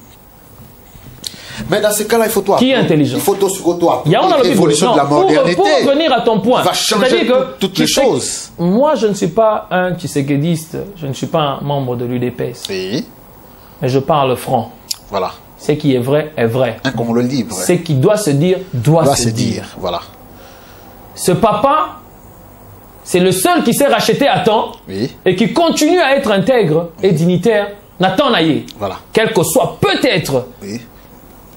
Mais dans ce cas-là, il faut toi. Qui est intelligent? Il faut toi. Il y a l'évolution de la modernité. Pour revenir à ton point, va changer toutes les choses. Moi, je ne suis pas un tshisekidiste, je ne suis pas un membre de l'UDPS. Oui. Mais je parle franc. Voilà. Ce qui est vrai est vrai. Un Congo libre. Ce qui doit se dire doit se dire. Voilà. Ce papa, c'est le seul qui s'est racheté à temps et qui continue à être intègre et dignitaire. Nathan Naye. Voilà. Quel que soit peut-être. Oui.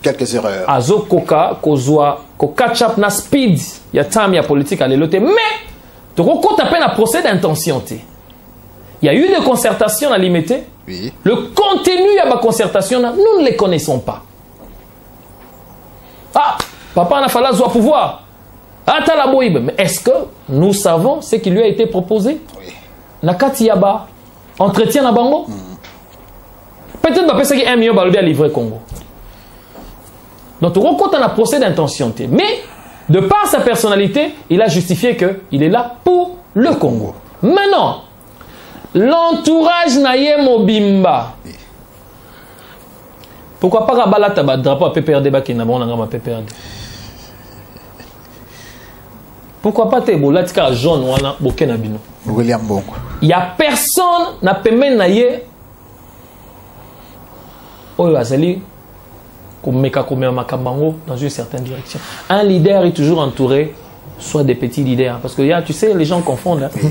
Quelques erreurs. Azo koka kozwa koka chap na speed ya tam ya politique à l'éloté mais tu compte à peine à procès d'intention. Il y a eu des concertations à limiter. Oui. Le contenu de la concertation, nous ne les connaissons pas. Ah, papa n'a fallu soit pouvoir. Ah, t'as la boïbe. Mais est-ce que nous savons ce qui lui a été proposé? Oui. Nakati yaba entretien na bango. Peut-être que c'est 1 million de livrer Congo. Donc, on compte à la procès d'intention. Mais, de par sa personnalité, il a justifié qu'il est là pour le Congo. Maintenant, l'entourage naye mobimba. Pourquoi pas Kabbalah taba drapeau à PPRD qui n'a pas de PPRD? Pourquoi pas Tebola tika jaune ou na bokena bino? William Bongo. Il y a personne na pemen naye. Oyo azali dans une certaine direction. Un leader est toujours entouré soit des petits leaders. Parce que tu sais, les gens confondent. Hein?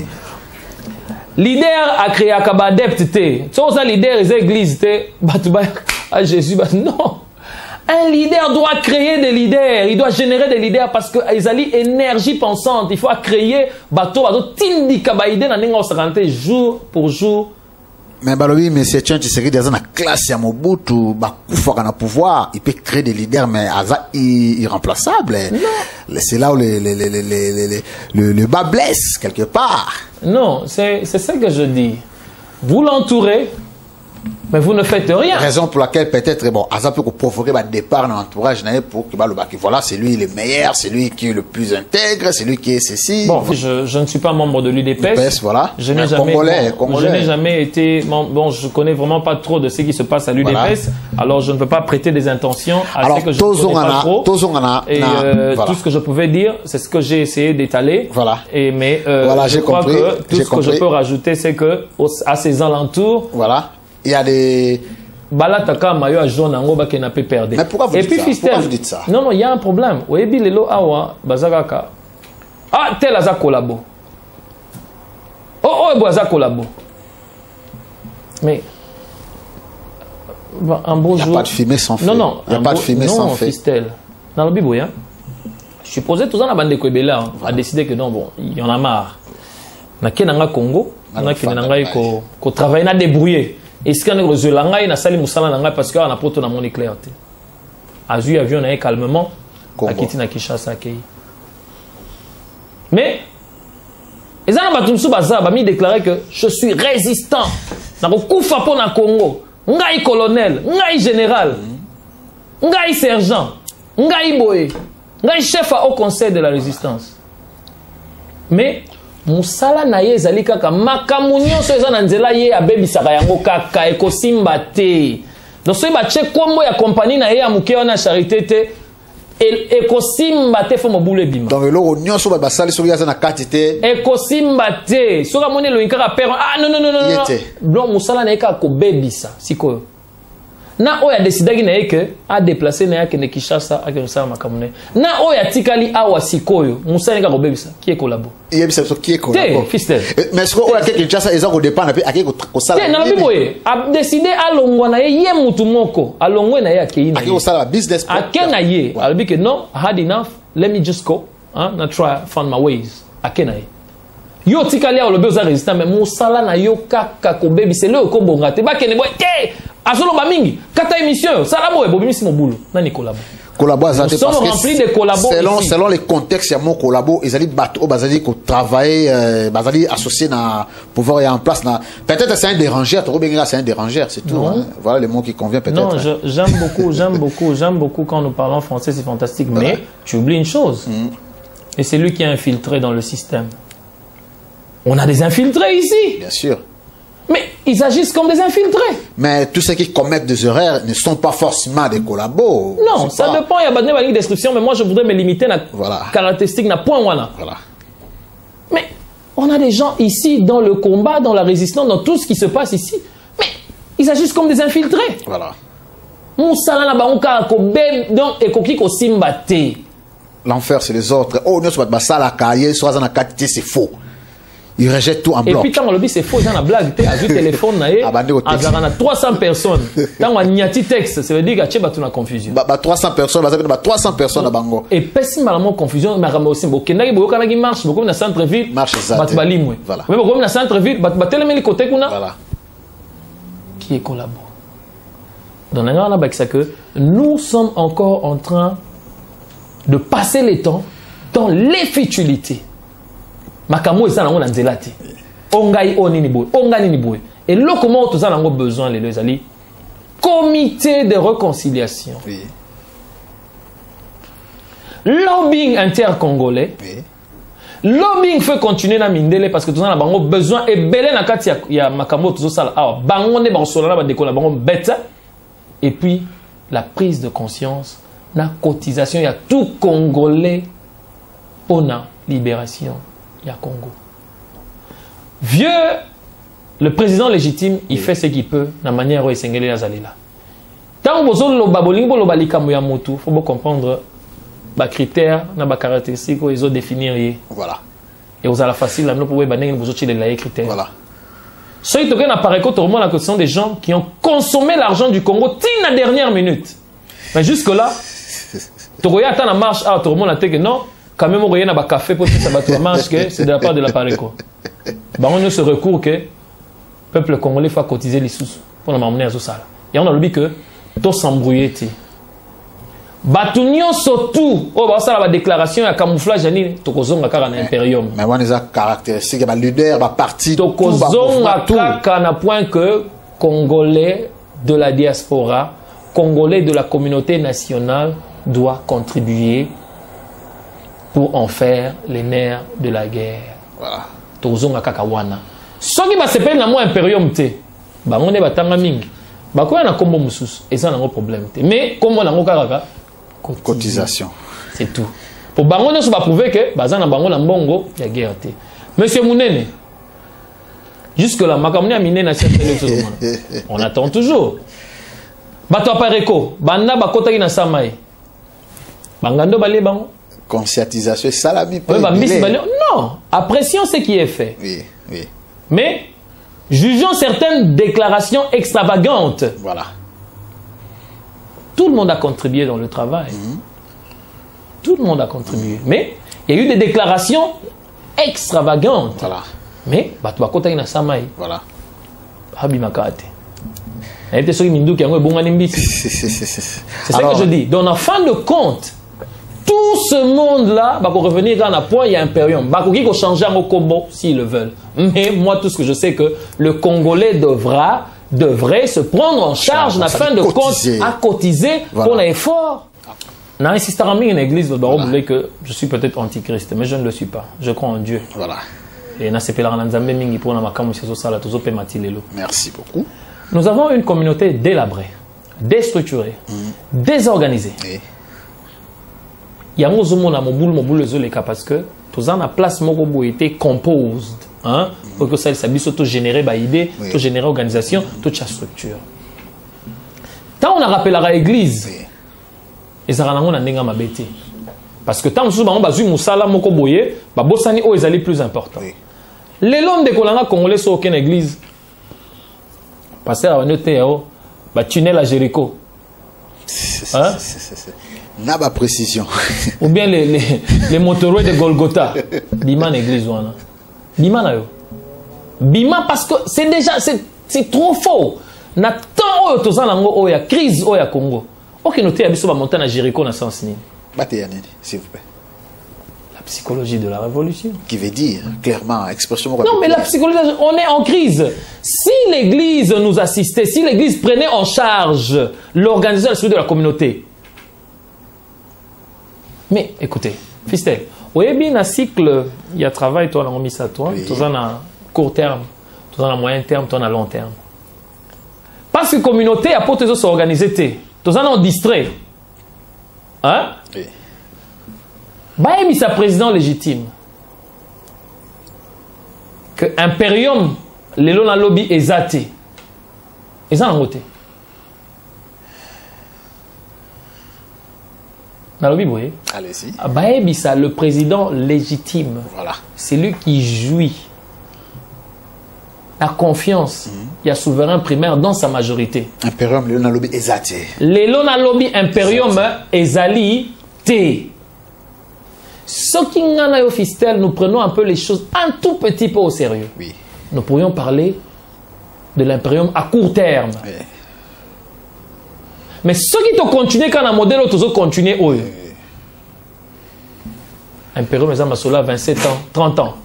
Leader a créé un adepte. Si on a leader, les églises, à Jésus. Non. Un leader doit créer des leaders. Il doit générer des leaders parce qu'ils ont l'énergie pensante. Il faut créer bateau, jour pour jour. Mais balobi monsieur Tchan Tshisekedi dans la classe ya Mobutu bakufa kana pouvoir, il peut créer des leaders mais aza irremplaçable. C'est là où le bas blesse quelque part. Non, c'est ça que je dis. Vous l'entourez, mais vous ne faites rien. Raison pour laquelle peut-être bon, aza peut provoquer un départ dans l'entourage pour que voilà, c'est lui le meilleur, c'est lui qui est le plus intègre, c'est lui qui est ceci. Bon, je ne suis pas membre de l'UDPS. Voilà. Je n'ai jamais été bon, je connais vraiment pas trop de ce qui se passe à l'UDPS. Voilà. Alors je ne peux pas prêter des intentions à ce que je ne connais pas trop. Et voilà. Tout ce que je pouvais dire, c'est ce que j'ai essayé d'étaler. Voilà. Mais voilà, je crois que tout ce que je peux rajouter, c'est que à ces alentours, voilà. Il y a des... Balataka mayo jaune en oba qui n'a pas perdu. Mais pourquoi vous dites ça? Non, il y a un problème. Oebi lelo awa bazakaka. Ah, tel aza kolabo. Oh, baza kolabo. Mais un beau jour. Il n'y a pas de fumée sans feu. Non. Il n'y a pas de fumée sans feu. Fistel. Dans le bibo, hein. Je suis posé tout ça dans la bande de Kwebela a décidé que non, bon, il y en a marre. Na kenanga Congo, na kenanga ko travailler na débrouiller. Et ce qu'on a reçu l'angai na sali musala l'angai parce qu'on a poto na mon éclair. Azu avion na calmement à quitter na Kinshasa kei. Mais les gens batumsu baza ba mi déclarer que je suis résistant. Na ko kufa po na Congo. Ngai colonel, ngai général, ngai sergent, ngai boye, ngai chef au conseil de la résistance. Mais musala na ye ezali kaka makamu nyonso eza na nzela ye abebisaka yango kaka ekosimba te. Donc soki batie kombo ya kompani na ye ya moke wana charité te ekosimba te fo mobulu ebima. Donc eloko nyonso basali soki aza na kati te ekosimba te. Soki amoni eloyi kaka pere non. Donc musala na ye kaka kobebisa sikoyo. Na oya desidaki na ye ke a déplacer na yake ne Kinshasa a Kinshasa makamune. Na oya tikali awa sikoyo musala ka kobebisa qui est collabo. Il y a ça qui est collabo. Fistel. Mais ce qu'on a que Kinshasa ils ont dépend na pe ko sala. Na biboye a décidé a longwa na ye mutu moko a longwe na ye akei na. Ko sala business. Akena ye. Albi que non, I had enough. Let me just go. Not try find my ways. Akena ye. Yo tikali a lobe oza résistant mais mosala na yo kaka ko bebi c'est le ko bonga te ba kene boy te azolo ba mingi kata émission sala boy bobimisi mo boulot nani collabo Nous sommes remplis de collabos selon les contextes, il y a mon collabo, ils allaient battre, ils ko travailler, ils allaient associer na pouvoir y en place na. Peut-être c'est un dérangeur, c'est un dérangeur, c'est tout. Hein. Voilà le mot qui convient peut-être. Non, j'aime beaucoup quand nous parlons français, c'est fantastique. Voilà. Mais tu oublies une chose, et c'est lui qui est infiltré dans le système. On a des infiltrés ici. Bien sûr. Mais ils agissent comme des infiltrés. Mais tous ceux qui commettent des erreurs ne sont pas forcément des collabos. Non, ça dépend. Il y a pas de description, mais moi je voudrais me limiter à la caractéristique, à point voilà. Mais on a des gens ici dans le combat, dans la résistance, dans tout ce qui se passe ici. Mais ils agissent comme des infiltrés. Voilà. L'enfer, c'est les autres. Oh, nous sommes c'est faux. Il rejette tout en bloc. Et puis, quand on le dit, c'est faux, dans la blague, tu as vu le téléphone, il y a 300 personnes. Quand on y a un texte, ça veut dire qu'il y a une confusion. 300 personnes, 300 personnes à Bango. Et personne n'a confusion, mais aussi, beaucoup de marche, beaucoup de centre-ville, marche ça. Voilà. Mais beaucoup de centre-ville, les côtés qu'on a. Voilà. Qui est collabore. Donc, nous sommes encore en train de passer les temps dans les futilités. Makamo eza nango na nzela te. Ongai oni ni boy, ongani ni boy. Et là comment tous ça nango besoin les deux ali. Comité de réconciliation. Oui. Lobbying intercongolais. Oui. Lobbying fait continuer na mindele parce que tous ça na bango besoin et belé na kati ya makamo tous ça ah bango ne ba solana ba décoller bango bête. Et puis la prise de conscience, la cotisation, il y a tout congolais pour la libération. Il y a Congo. Vieux, le président légitime, il fait ce qu'il peut, de la manière dont il s'est engagé là. Tant que il faut comprendre les critères, les caractéristiques qu'ils ont définis. Voilà. Et vous avez la facile, vous pouvez les critères. Voilà. Ce qui est ce sont des gens qui ont consommé l'argent du Congo till la dernière minute. Mais jusque-là, tu as la marche, tout le monde a dit que non. Quand même, on a un café pour que ça marche, c'est de la part de l'appareil. On a ce recours que le peuple congolais faut cotiser les sous pour nous emmener à ce salle. Et on a dit que tout s'embrouiller. Batunion surtout, on va faire la déclaration et camouflage, tout kozonga kaka na impérium. Mais on a des caractéristiques, le leader, le parti, tout kozonga kaka na point que Congolais de la diaspora, Congolais de la communauté nationale doit contribuer pour en faire les nerfs de la guerre. Voilà. Tozonga kakawana. Ce qui va se faire dans mon impérium te, bah on est batanga mingi. Bah quoi na kombo mususu, et ça n'a pas de problème te. Mais comme on a ngokaka cotisation. C'est tout. Pour bango ne se va prouver que bah ça na bango na mbongo ya guerre te. Monsieur Mounene. Jusque là makamuni a miné na chef de on attend toujours. Bato apareko, banda bakota ki na samai. Bangando balé bango. Conscientisation, salami. Non, apprécions ce qui est fait. Oui, oui. Mais jugeons certaines déclarations extravagantes. Voilà. Tout le monde a contribué dans le travail. Tout le monde a contribué. Mais il y a eu des déclarations extravagantes. Voilà. Mais voilà. C'est ça que je dis. Donc en fin de compte, tout ce monde-là va revenir dans la point, il y a un impérium. Il faut changer en combo s'ils le veulent. Mais moi, tout ce que je sais que le Congolais devrait se prendre en charge en fin de compte à cotiser pour l'effort. Dans une église, que je suis peut-être antichrist, mais je ne le suis pas. Je crois en Dieu. Voilà. Et merci beaucoup. Nous avons une communauté délabrée, déstructurée, désorganisée. Il y a parce que tout en place été composed, hein, pour que ça tout générer des idées, tout générer organisation, toute sa structure. Tant on a rappelé à l'église, et ça rend on parce que tant on a musala moko boye, ba bosani o ezali plus important. Les hommes de Kolanga congolais sont aucune église. Pasteur a noté ba tunnel à Jéricho. Hein? N'a pas précision. Ou bien les motorways de Golgotha. Diman église wana. Bima na yo. Bima parce que c'est déjà c'est trop faux. Na temps oyo tozana ngo oyo ya crise oyo ya Congo. Ok, noté à biso ba montagne à Jéricho na sens ni. S'il vous plaît. La psychologie de la révolution. Qui veut dire clairement, expression. Non, mais la psychologie, on est en crise. Si l'Église nous assistait, si l'Église prenait en charge l'organisation de la communauté. Mais écoutez, Fistel, vous voyez bien un cycle, il y a travail, toi, on a remis ça à toi, oui. Toi, on a court terme, toi, on a moyen terme, toi, on a long terme. Parce que la communauté a pour te s'organiser, toi, on a distrait. Hein? Oui. Bah, il sa président légitime. Que Imperium, les lois lobby exaté. Et ça, en côté. Dans le lobby, vous voyez? Allez-y. Bah, il ça le président légitime. Voilà. C'est lui qui jouit la confiance. Il y a souverain primaire dans sa majorité. Imperium, les lois lobby exaté. Les lois lobby Imperium exali T. Ce qui est officiel, nous prenons un peu les choses un tout petit peu au sérieux. Oui. Nous pourrions parler de l'impérium à court terme. Oui. Mais ce qui te continue quand un modèle autre continue, oui. Impérium, exemple, cela 27 ans, 30 ans.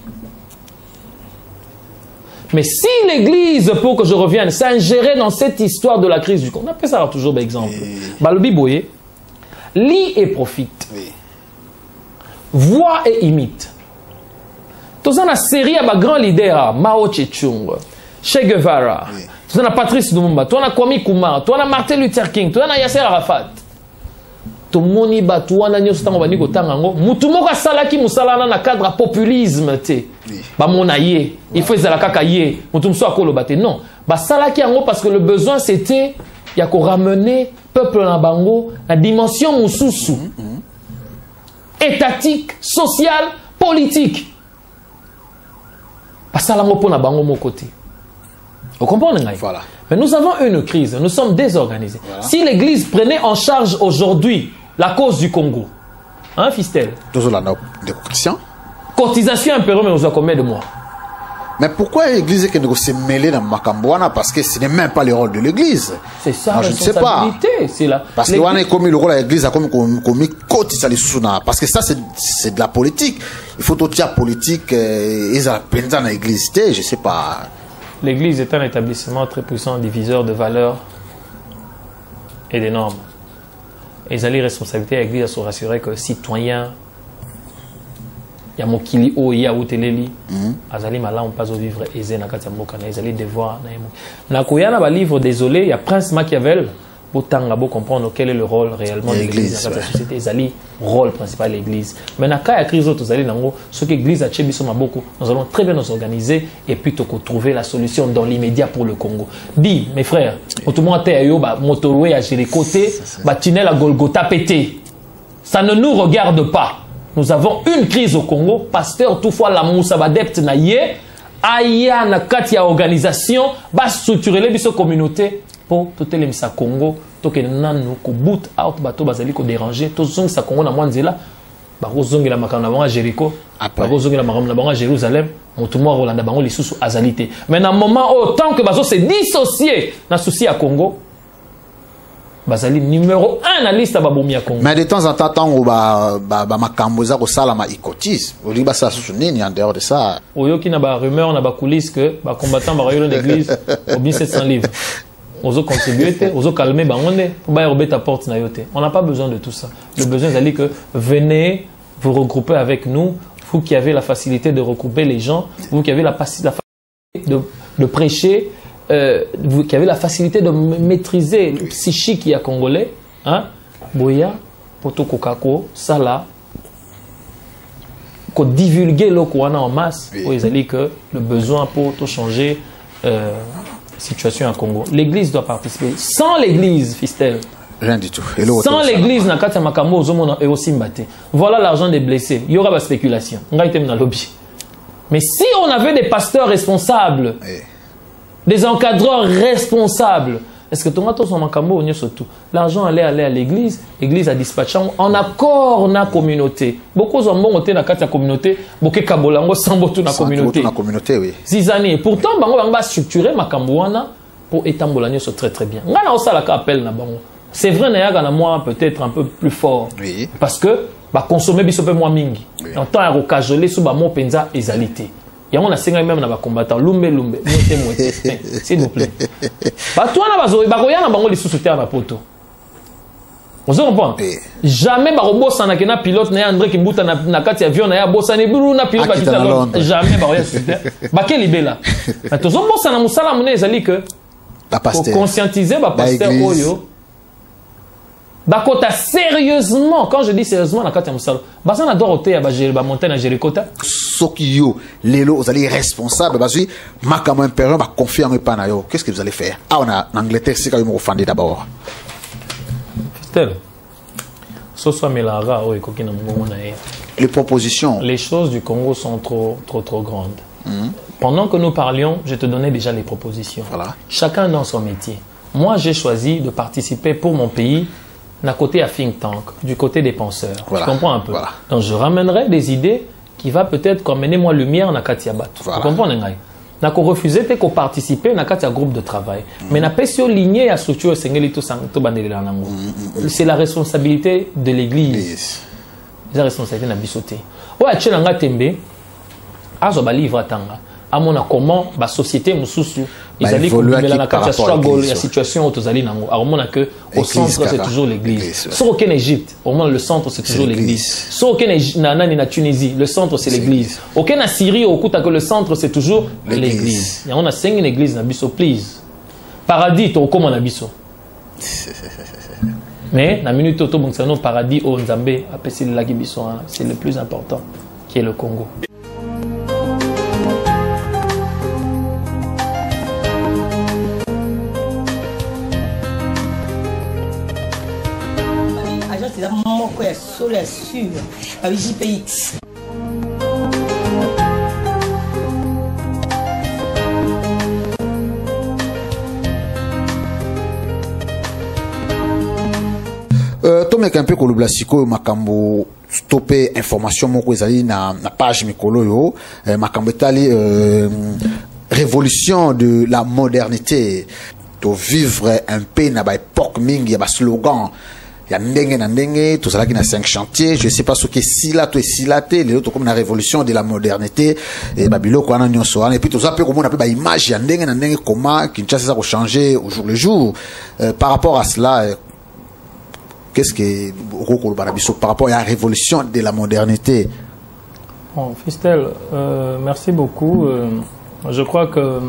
Mais si l'Église, pour que je revienne, s'ingérait dans cette histoire de la crise du Congo, on appelle ça toujours d'exemple. Balobi Boye, lit et profite. Oui. Voit et imite. Tous en a série à grand leader, Mao Tse-tung, Che Guevara, tous en a Patrice Lumumba, tous en a Kwame Nkrumah, tous en a Martin Luther King, tous en a Yasser Arafat. Tout le monde y tout en a nyos tango bani ko tangango, mutumo ka salaki musala na cadre populisme te. Ba monaye, il faut la kakaye, mutum so akolo bate. Non, ba salaki ango parce que le besoin c'était ya ko ramener peuple na bango la dimension mususu. Étatique, social, politique. Parce que mon côté. Vous comprenez? Voilà. Mais nous avons une crise, nous sommes désorganisés. Voilà. Si l'Église prenait en charge aujourd'hui la cause du Congo, hein, Fistel? Cotisation impériale, mais nous avons combien de mois? Mais pourquoi l'Église s'est mêlée dans Makambouana? Parce que ce n'est même pas le rôle de l'Église. C'est ça, je ne sais pas. Parce que on a commis le rôle de l'Église, a commis cotisation. Parce que ça, c'est de la politique. Il faut tout dire politique, ils ont pendant l'Église, je ne sais pas. L'Église est un établissement très puissant, diviseur de valeurs et des normes. Et ils ont les responsabilités à l'Église à se rassurer que citoyens, il y a Mokili O, il y a Outeleli. Azali Malam pas au vivre aisé na kati mboka na ezali devoir na yemo. Na koyana ba livre désolé, il y a Prince Machiavel pour tanga bo comprendre quel est le rôle réellement de l'église dans la société. Ezali rôle principal de l'église. Mais na ka ya crise autres ezali nango ce que l'église a chebiso maboko, nous allons très bien nous organiser et puis trouver la solution dans l'immédiat pour le Congo. Dis mes frères, tout le monde a yo ba motorway à Jéricho ba tunnel à Golgotha pété. Ça ne nous regarde pas. Nous avons une crise au Congo. Pasteur, toutefois, la moussa adepte na ye, aya na katia organisation, ba structurer les biso communauté pour tout les misa Congo, to ke nanu ko boot out bato bazali ko déranger, to zong sa Congo na mwanzela, ba rozongi la makana ba Jéricho, ba rozongi la makana ba Jérusalem, motumo Rolanda bango lisusu azalité. Mais dans moment autant que bazo se dissocier na souci à Congo, Basali numéro 1 na liste babomi ya Congo. Mais de temps en temps makamboza ko sala ma ikotis. Oli ba sa sunini en dehors de ça. Oyoki na ba rumeur na ba coulisses que ba combattants ba royaume d'église au 1700 livres. Ozo contribuer, ozo calmer bangonde pour ba robeta porte na yote. On n'a pas besoin de tout ça. Le besoin c'est que venez vous regrouper avec nous, vous qui avez la facilité de regrouper les gens, vous qui avez la facilité de prêcher. Vous qui avez la facilité de maîtriser le psychique qui est congolais, hein, Boya, Poto Kokako, Sala, qu'on divulguer le Kouana en masse, pour ils que le besoin pour tout changer situation à Congo. L'Église doit participer. Sans l'Église, Fistel. Rien du tout. Sans l'Église, Nakata Makamo, Zomo et aussi Mbate. Voilà l'argent des blessés. Il y aura la spéculation. Mais si on avait des pasteurs responsables, des encadreurs responsables, Est-ce que ton gâteau son makambo on surtout l'argent allait à l'église, l'église a dispatché en accord na communauté. Beaucoup ont bon côté na la communauté, beaucoup kabolango sans botu na communauté. Na communauté oui. 6 années. Pourtant bango va structurer makambo wana pour étambola nyo très très bien. Ngana osala ka appel na bango. C'est vrai na yaga na moi peut-être un peu plus fort. Oui. Parce que ba consommer biso pe moi mingi. En temps à rocajoler sous ba mo penza ezalité. Il y a un assinga même dans les combattants. Lumbe, s'il vous plaît. Toi, na bango les sous-souter à la poto. Vous comprenez? Jamais barobo sana kena pilote na André Kimbuta na kati avion na ya bossa ne bulu na pilote ba jamais baroya sous-souter. Ba ke libela. Mais tous on bossa na musala mune ezali que pour conscientiser ba pasteur oyo. Bakota sérieusement, quand je dis sérieusement, na kati ya musala. Basa na Dorothée ya ba montagne à Jéricho. Sokiyo, Lelo, vous allez responsable, parce que Makamo Impérial va confier en Panayo. Qu'est-ce que vous allez faire? Ah, on a en Angleterre, c'est quand même offendé d'abord. Les propositions. Les choses du Congo sont trop grandes. Pendant que nous parlions, je te donnais déjà les propositions. Voilà. Chacun dans son métier. Moi, j'ai choisi de participer pour mon pays d'un côté à think tank, du côté des penseurs. Voilà. Tu comprends un peu? Voilà. Donc, je ramènerai des idées qui va peut-être amener moi lumière dans Katiabat. Voilà. Vous comprenez? N'a qu'au refuser que participer dans Katia groupe de travail. Mais n'a pas sur lignée à structure c'est la responsabilité de l'église. C'est la responsabilité de la bisoté. Ouais, tu n'as tembe. Azoba livre tanga. À mon comment la société mususu ils allaient contribuer dans la struggle la situation aux ali nango. À mon que au centre c'est toujours l'église. Sauf au Égypte, au moins le centre c'est toujours l'église. Sauf au na Tunisie, le centre c'est l'église. Au Kenya Syrie au Kouta que le centre c'est toujours l'église. Il y a on a 5 églises na biso please. Paradis to comme na biso. Mais na minute auto bon c'est paradis au Nzambe apesi la biso c'est le plus important qui est le Congo. Sur la sûr, avec JPX. Tomeka un peu kolobla siko makambo stopper information moko ezali na page mikolo yo makambo etali révolution de la modernité to vivre un peu na ba époque mingi ya ba slogan. Il y a ndenge na ndenge, tout ça qui na 5 chantiers, je sais pas ce que si là to silaté, les autres comme la révolution de la modernité et babilo ko na nyonso et puis tout ça peut comme on appelle ba image ya ndenge na ndenge comment Kinshasa ça va changer au jour le jour par rapport à cela qu'est-ce que Roko Barabiso par rapport à la révolution de la modernité. Bon, Fistel, merci beaucoup. Je crois que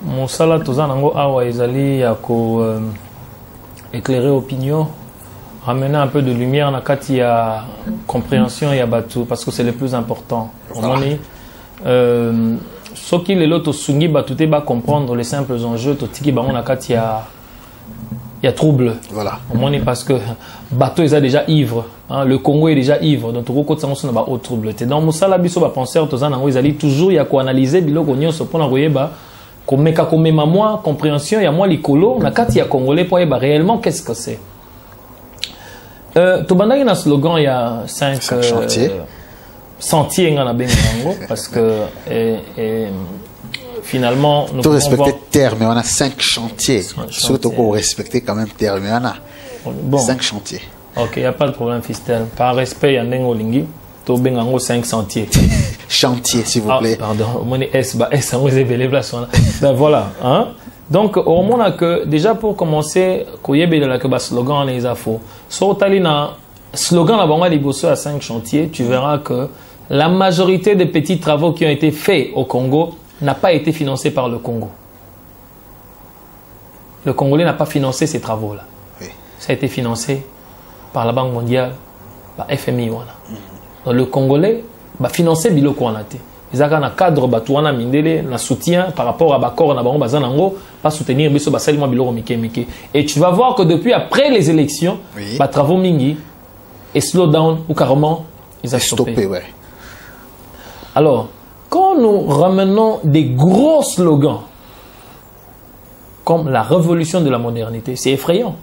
mon sala tozanango awa ezali ya ko éclairer opinion, ramener un peu de lumière dans kati ya compréhension ya batu parce que c'est le plus important. Voilà. Ce qui les loto sungi batu te ba comprendre les simples enjeux to tiki bango na kati ya trouble. Voilà. Parce que bateau est déjà ivre, hein, le Congo est déjà ivre donc tout côté ça ba au trouble. Dans musala biso ba penseur tozanango ezali toujours ya ko analyser biloko nyonso pona koyeba Komeka komema moi compréhension ya moi likolo na kati ya congolais pour yeba réellement qu'est-ce que c'est. Tobandaki na slogan il y a 5 sentiers ngana bengango parce que finalement nous devons respecter terme mais on a 5 chantiers. Surtout qu'on respecter quand même terme mais on a bon. 5 chantiers. OK, il y a pas de problème Fistel. Par respect ya ndengo lingi to bengango 5 sentiers. Chantier, s'il vous plaît. Pardon, mon S, ben voilà. Hein? Donc, au moment que, déjà pour commencer, le slogan les infos. Sur Talina, slogan à 5 chantiers, tu verras que la majorité des petits travaux qui ont été faits au Congo n'a pas été financé par le Congo. Le Congolais n'a pas financé ces travaux-là. Oui. Ça a été financé par la Banque mondiale, par FMI. Voilà. Donc, le Congolais va financer biloko wana te. Ezaka na cadre batuana mindele na soutien par rapport à bakor na bango bazanango pas soutenir biso basali mo biloko mike. Et tu vas voir que depuis après les élections, oui. Ba travaux mingi et slow down ou carrément ils ont stoppé. Ouais. Alors, quand nous ramenons des gros slogans comme la révolution de la modernité. C'est effrayant.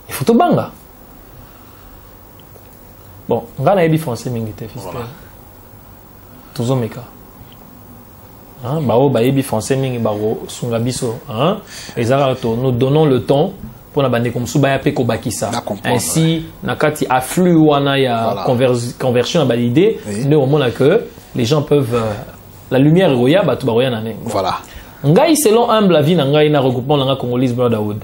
Il faut tout banga. Bon, on va aller français mingité fiscal. Toujours meka. Hein, bao baebi français mingi bao sungabiso. Hein, nous donnons le temps pour la bande comme souba yape ko bakisa. Ainsi, nakati afflux wana ya conversion à balidé. Nous au moins que les gens peuvent la lumière roya ba tuba roya nané. Voilà. Ngai selon humble la vie na ngai na regroupement la congolais Brotherhood.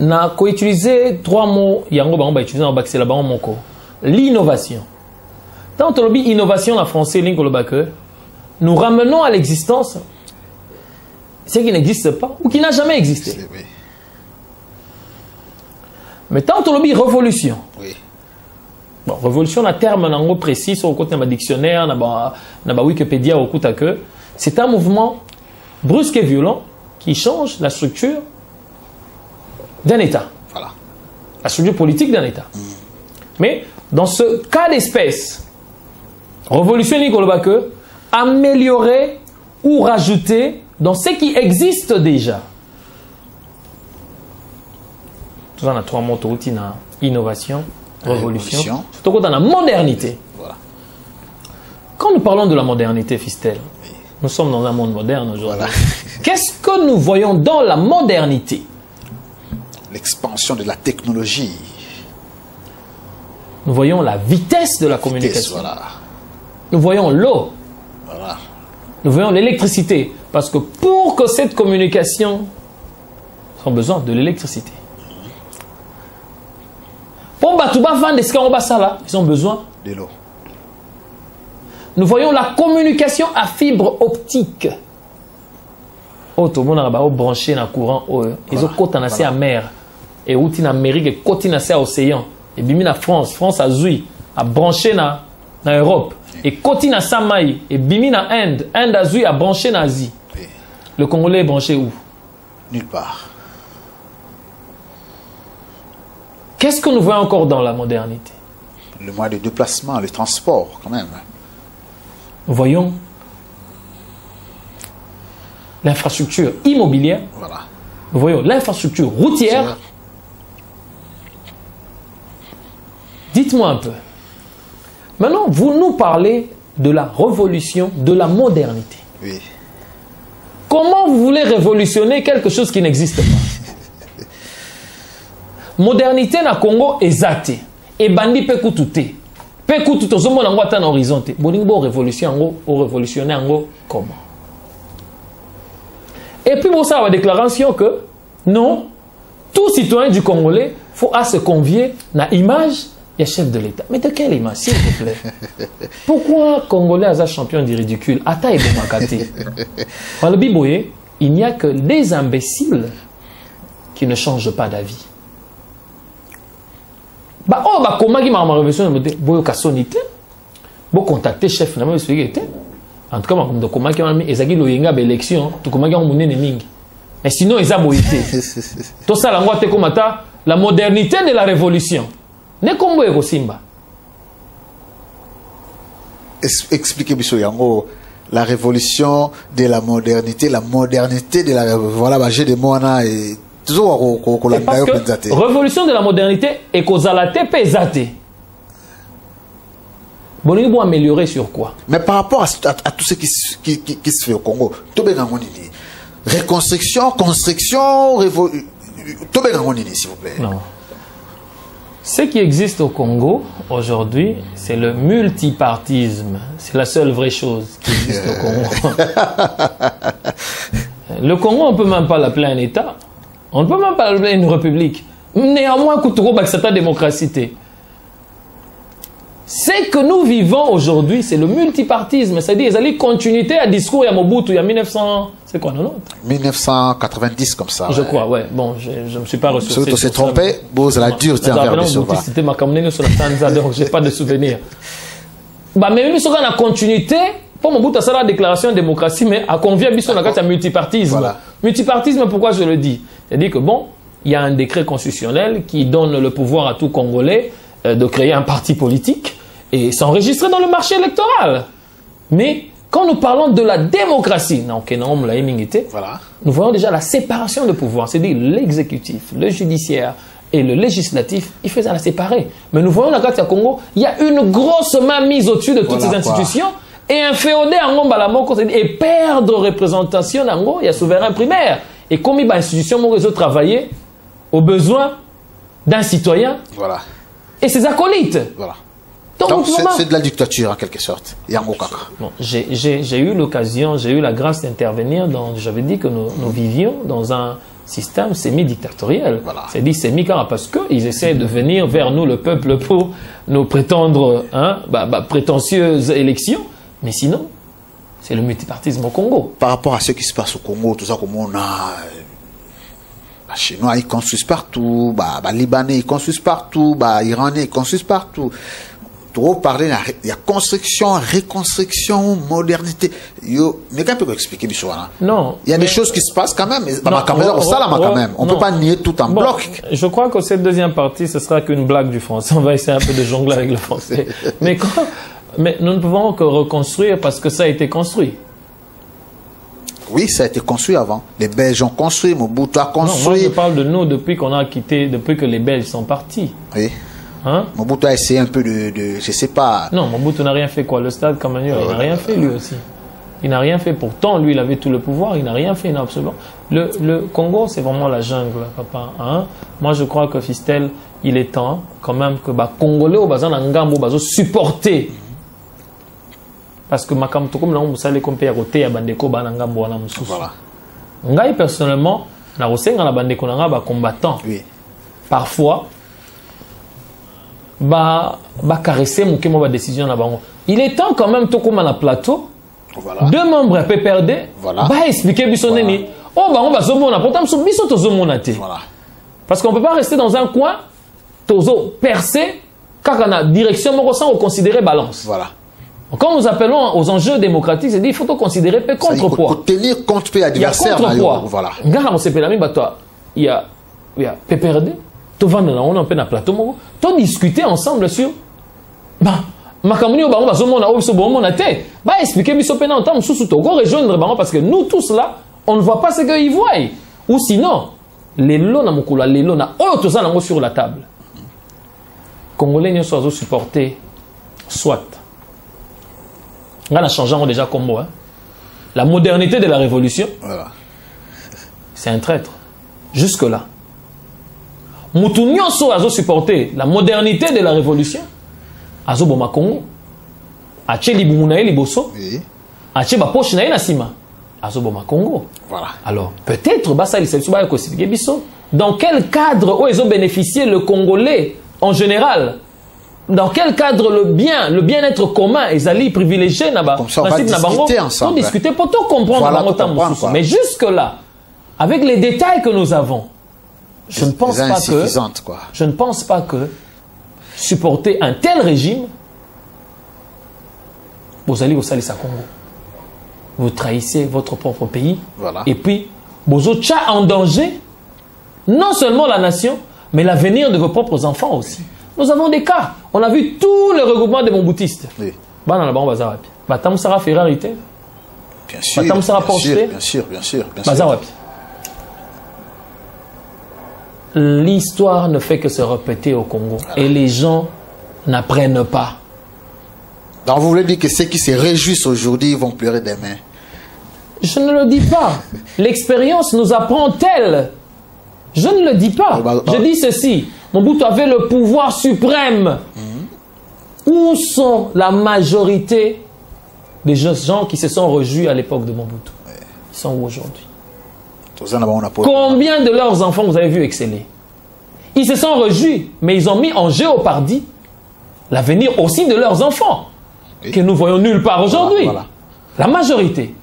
Na ko utiliser trois mots yango bango ba utiliser na bakisela bango moko. L'innovation. Dans le lobby innovation en français nous ramenons à l'existence ce qui n'existe pas ou qui n'a jamais existé. Oui. Mais tant que lobby révolution. Oui. Bon, révolution un terme précis sur le côté de dictionnaire, na Wikipédia au coup que c'est un mouvement brusque et violent qui change la structure d'un État. Voilà. La structure politique d'un État. Mais dans ce cas d'espèce, révolution que améliorer ou rajouter dans ce qui existe déjà. Tout ça, on a trois mots routine, innovation, révolution, surtout dans la modernité. Voilà. Quand nous parlons de la modernité, Fistel, nous sommes dans un monde moderne aujourd'hui. Voilà. Qu'est-ce que nous voyons dans la modernité? L'expansion de la technologie. Nous voyons la vitesse de la communication. Voilà. Nous voyons l'eau. Voilà. Nous voyons l'électricité. Parce que pour que cette communication, ils ont besoin de l'électricité. Pour Batouba vendre ils ont besoin de l'eau. Nous voyons la communication à fibre optique. Oh, tout le monde a branché dans le courant. Ils ont côté à mer. Et outil en Amérique et côté à océan. Et bimi na France. France a zui. A branché dans Europe. Et côté à Samaï. Et bimi na Inde. Inde a zui a branché dans Asie. Le Congolais est branché où? Nulle part. Qu'est-ce que nous voyons encore dans la modernité? Le moyen de déplacement, le transport, quand même. Nous voyons l'infrastructure immobilière. Voilà. Nous voyons l'infrastructure routière. Dites-moi un peu. Maintenant, vous nous parlez de la révolution, de la modernité. Oui. Comment vous voulez révolutionner quelque chose qui n'existe pas? Modernité na Congo exacté. Et bandi pe kutute. Pe kutute ozomo na ngwata na horizonte. Boningbo révolutionner ango comment? Et puis pour ça, la déclaration que non, tout citoyen du Congolais faut à se convier na image et chef de l'État. Mais de quelle image, s'il vous plaît? Pourquoi Congolais a champion du ridicule? Ata et Bomakate. Dans le Biboye, il n'y a que des imbéciles qui ne changent pas d'avis. Bah oh bah comment qui m'a révolution de boyo kasonité bo contacter chef na mo suite en tout cas comme de comment qui m'a mis ezaki loyenga ba élection tout comment qui on monene mingi mais sinon eza boyité tout ça la ngwate comme ata la modernité de la révolution ne kombo eko simba expliquez biso yango la révolution de la modernité de la voilà bah j'ai des mots là et parce que révolution de la modernité est causalité pesate. Bon, il faut améliorer sur quoi? Mais par rapport à tout ce qui se fait au Congo, reconstruction, construction, s'il vous plaît. Non. Ce qui existe au Congo aujourd'hui, c'est le multipartisme. C'est la seule vraie chose qui existe au Congo. Le Congo, on ne peut même pas l'appeler un État. On ne peut même pas appeler une république. Néanmoins, cette démocratie. Ce que nous vivons aujourd'hui, c'est le multipartisme. C'est-à-dire, ils allaient continuer à discours à Mobutu il y a 1900... C'est quoi, non? 1990, comme ça. Je crois, ouais. Bon, je ne me suis pas ressourcé. Si tu t'es trompé, bon, c'est la dureté envers le sauvage. C'était ma communauté sur la Tanzanie, donc je n'ai pas de souvenir. Bah, mais même si on a continuité, pour Mobutu, ça la déclaration de démocratie, mais à convient, on a un multipartisme. Voilà. Multipartisme, pourquoi je le dis? C'est-à-dire que, bon, il y a un décret constitutionnel qui donne le pouvoir à tout Congolais de créer un parti politique et s'enregistrer dans le marché électoral. Mais, Quand nous parlons de la démocratie, voilà. Nous voyons déjà la séparation de pouvoir, c'est-à-dire l'exécutif, le judiciaire et le législatif, il faisait la séparer. Mais nous voyons dans la carte du Congo, il y a une grosse main mise au-dessus de toutes ces institutions et un féodé et perdre représentation, il y a souverain primaire. Et comme il y a une institution, ils ont travaillé aux besoins d'un citoyen et ses acolytes. Voilà. Donc c'est de la dictature en quelque sorte. Bon, j'ai eu l'occasion, j'ai eu la grâce d'intervenir dans, j'avais dit que nous vivions dans un système semi-dictatoriel. Voilà. C'est-à-dire semi-car parce qu'ils essaient de venir vers nous, le peuple, pour nous prétendre prétentieuses élections. Mais sinon, c'est le multipartisme au Congo. Par rapport à ce qui se passe au Congo, tout ça comme on a... Les Chinois, ils construisent partout, les Libanais, ils construisent partout, les Iranais, ils construisent partout. Trop parler, il y a construction, reconstruction, modernité. Mais quand peut expliquer ça? Non. Il y a des choses qui se passent quand même. On ne peut pas nier tout en bloc. Je crois que cette deuxième partie, ce sera qu'une blague du français. On va essayer un peu de jongler avec le français. Mais nous ne pouvons que reconstruire parce que ça a été construit. Oui, ça a été construit avant. Les Belges ont construit, Mobutu a construit. Non, moi je parle de nous depuis qu'on a quitté, depuis que les Belges sont partis. Oui. Hein? Mobutu a essayé un peu je sais pas. Non, Mobutu n'a rien fait quoi. Le stade Kamanyura, il n'a rien fait lui aussi. Il n'a rien fait. Pourtant, lui, il avait tout le pouvoir. Il n'a rien fait, non, absolument. Le Congo, c'est vraiment la jungle, papa. Hein? Moi, je crois que Fistel, il est temps quand même que Congolais au bazan Ngambo bazo supporter. Parce que makam to comme là on sale comme pays à côté à bandeko banangambo wana mususu. Voilà. Ngai personnellement, na rosenga na bandeko nanga ba combattant. Oui. Parfois caresser mukemo ba décision na bango. Il est temps quand même to comme na plateau. Voilà. Deux membres peuvent perdre. Voilà. Expliquer biso neni. Oh bango ba zomona pourtant biso to zomona te. Voilà. Parce qu'on peut pas rester dans un coin tozo percer car na direction moko sans considérer balance. Voilà. Quand nous appelons aux enjeux démocratiques, c'est-à-dire qu'il faut considérer peu contrepoids. Il faut tenir compte peu adversaire. Il y a contrepoids. Voilà. Il y a PPRD, on a un peu na plateau, on discuter ensemble sur expliquer rejoindre parce que nous tous là, on ne voit pas ce qu'ils voient. Ou sinon, les lots na sur la table. Congolais ne sont supportés soit. Là, nous changeons déjà comme moi. La modernité de la révolution, voilà. C'est un traître. Jusque-là. Moutounion so a supporté la modernité de la révolution. Azo Boma Congo. Ache Libounae Liboso. Ache Bapoche Nae Nasima. Azo Boma Congo. Voilà. Alors, peut-être, dans quel cadre où ils ont bénéficié le Congolais en général? Dans quel cadre le bien-être commun et Zali privilégié comme ça, on va discuter ensemble. Pour discuter, pour tout comprendre. Voilà, mais jusque-là, avec les détails que nous avons, je ne pense pas que supporter un tel régime, vous allez au Salissa Congo. Vous trahissez votre propre pays. Voilà. Et puis, vous êtes en danger, non seulement la nation, mais l'avenir de vos propres enfants aussi. Nous avons des cas. On a vu tous les regroupements des Mobutistes. Oui. Batamsara Ferrari. Bien sûr. Batamsara Porsche. Bien sûr. L'histoire ne fait que se répéter au Congo. Voilà. Et les gens n'apprennent pas. Donc vous voulez dire que ceux qui se réjouissent aujourd'hui vont pleurer demain? Je ne le dis pas. L'expérience nous apprend-elle? Je ne le dis pas. Je dis ceci. Mobutu avait le pouvoir suprême. Où sont la majorité des gens qui se sont réjouis à l'époque de Mobutu? Ils sont où aujourd'hui? Combien de leurs enfants vous avez vu exceller? Ils se sont réjouis, mais ils ont mis en géopardie l'avenir aussi de leurs enfants, que nous voyons nulle part aujourd'hui. Voilà. La majorité.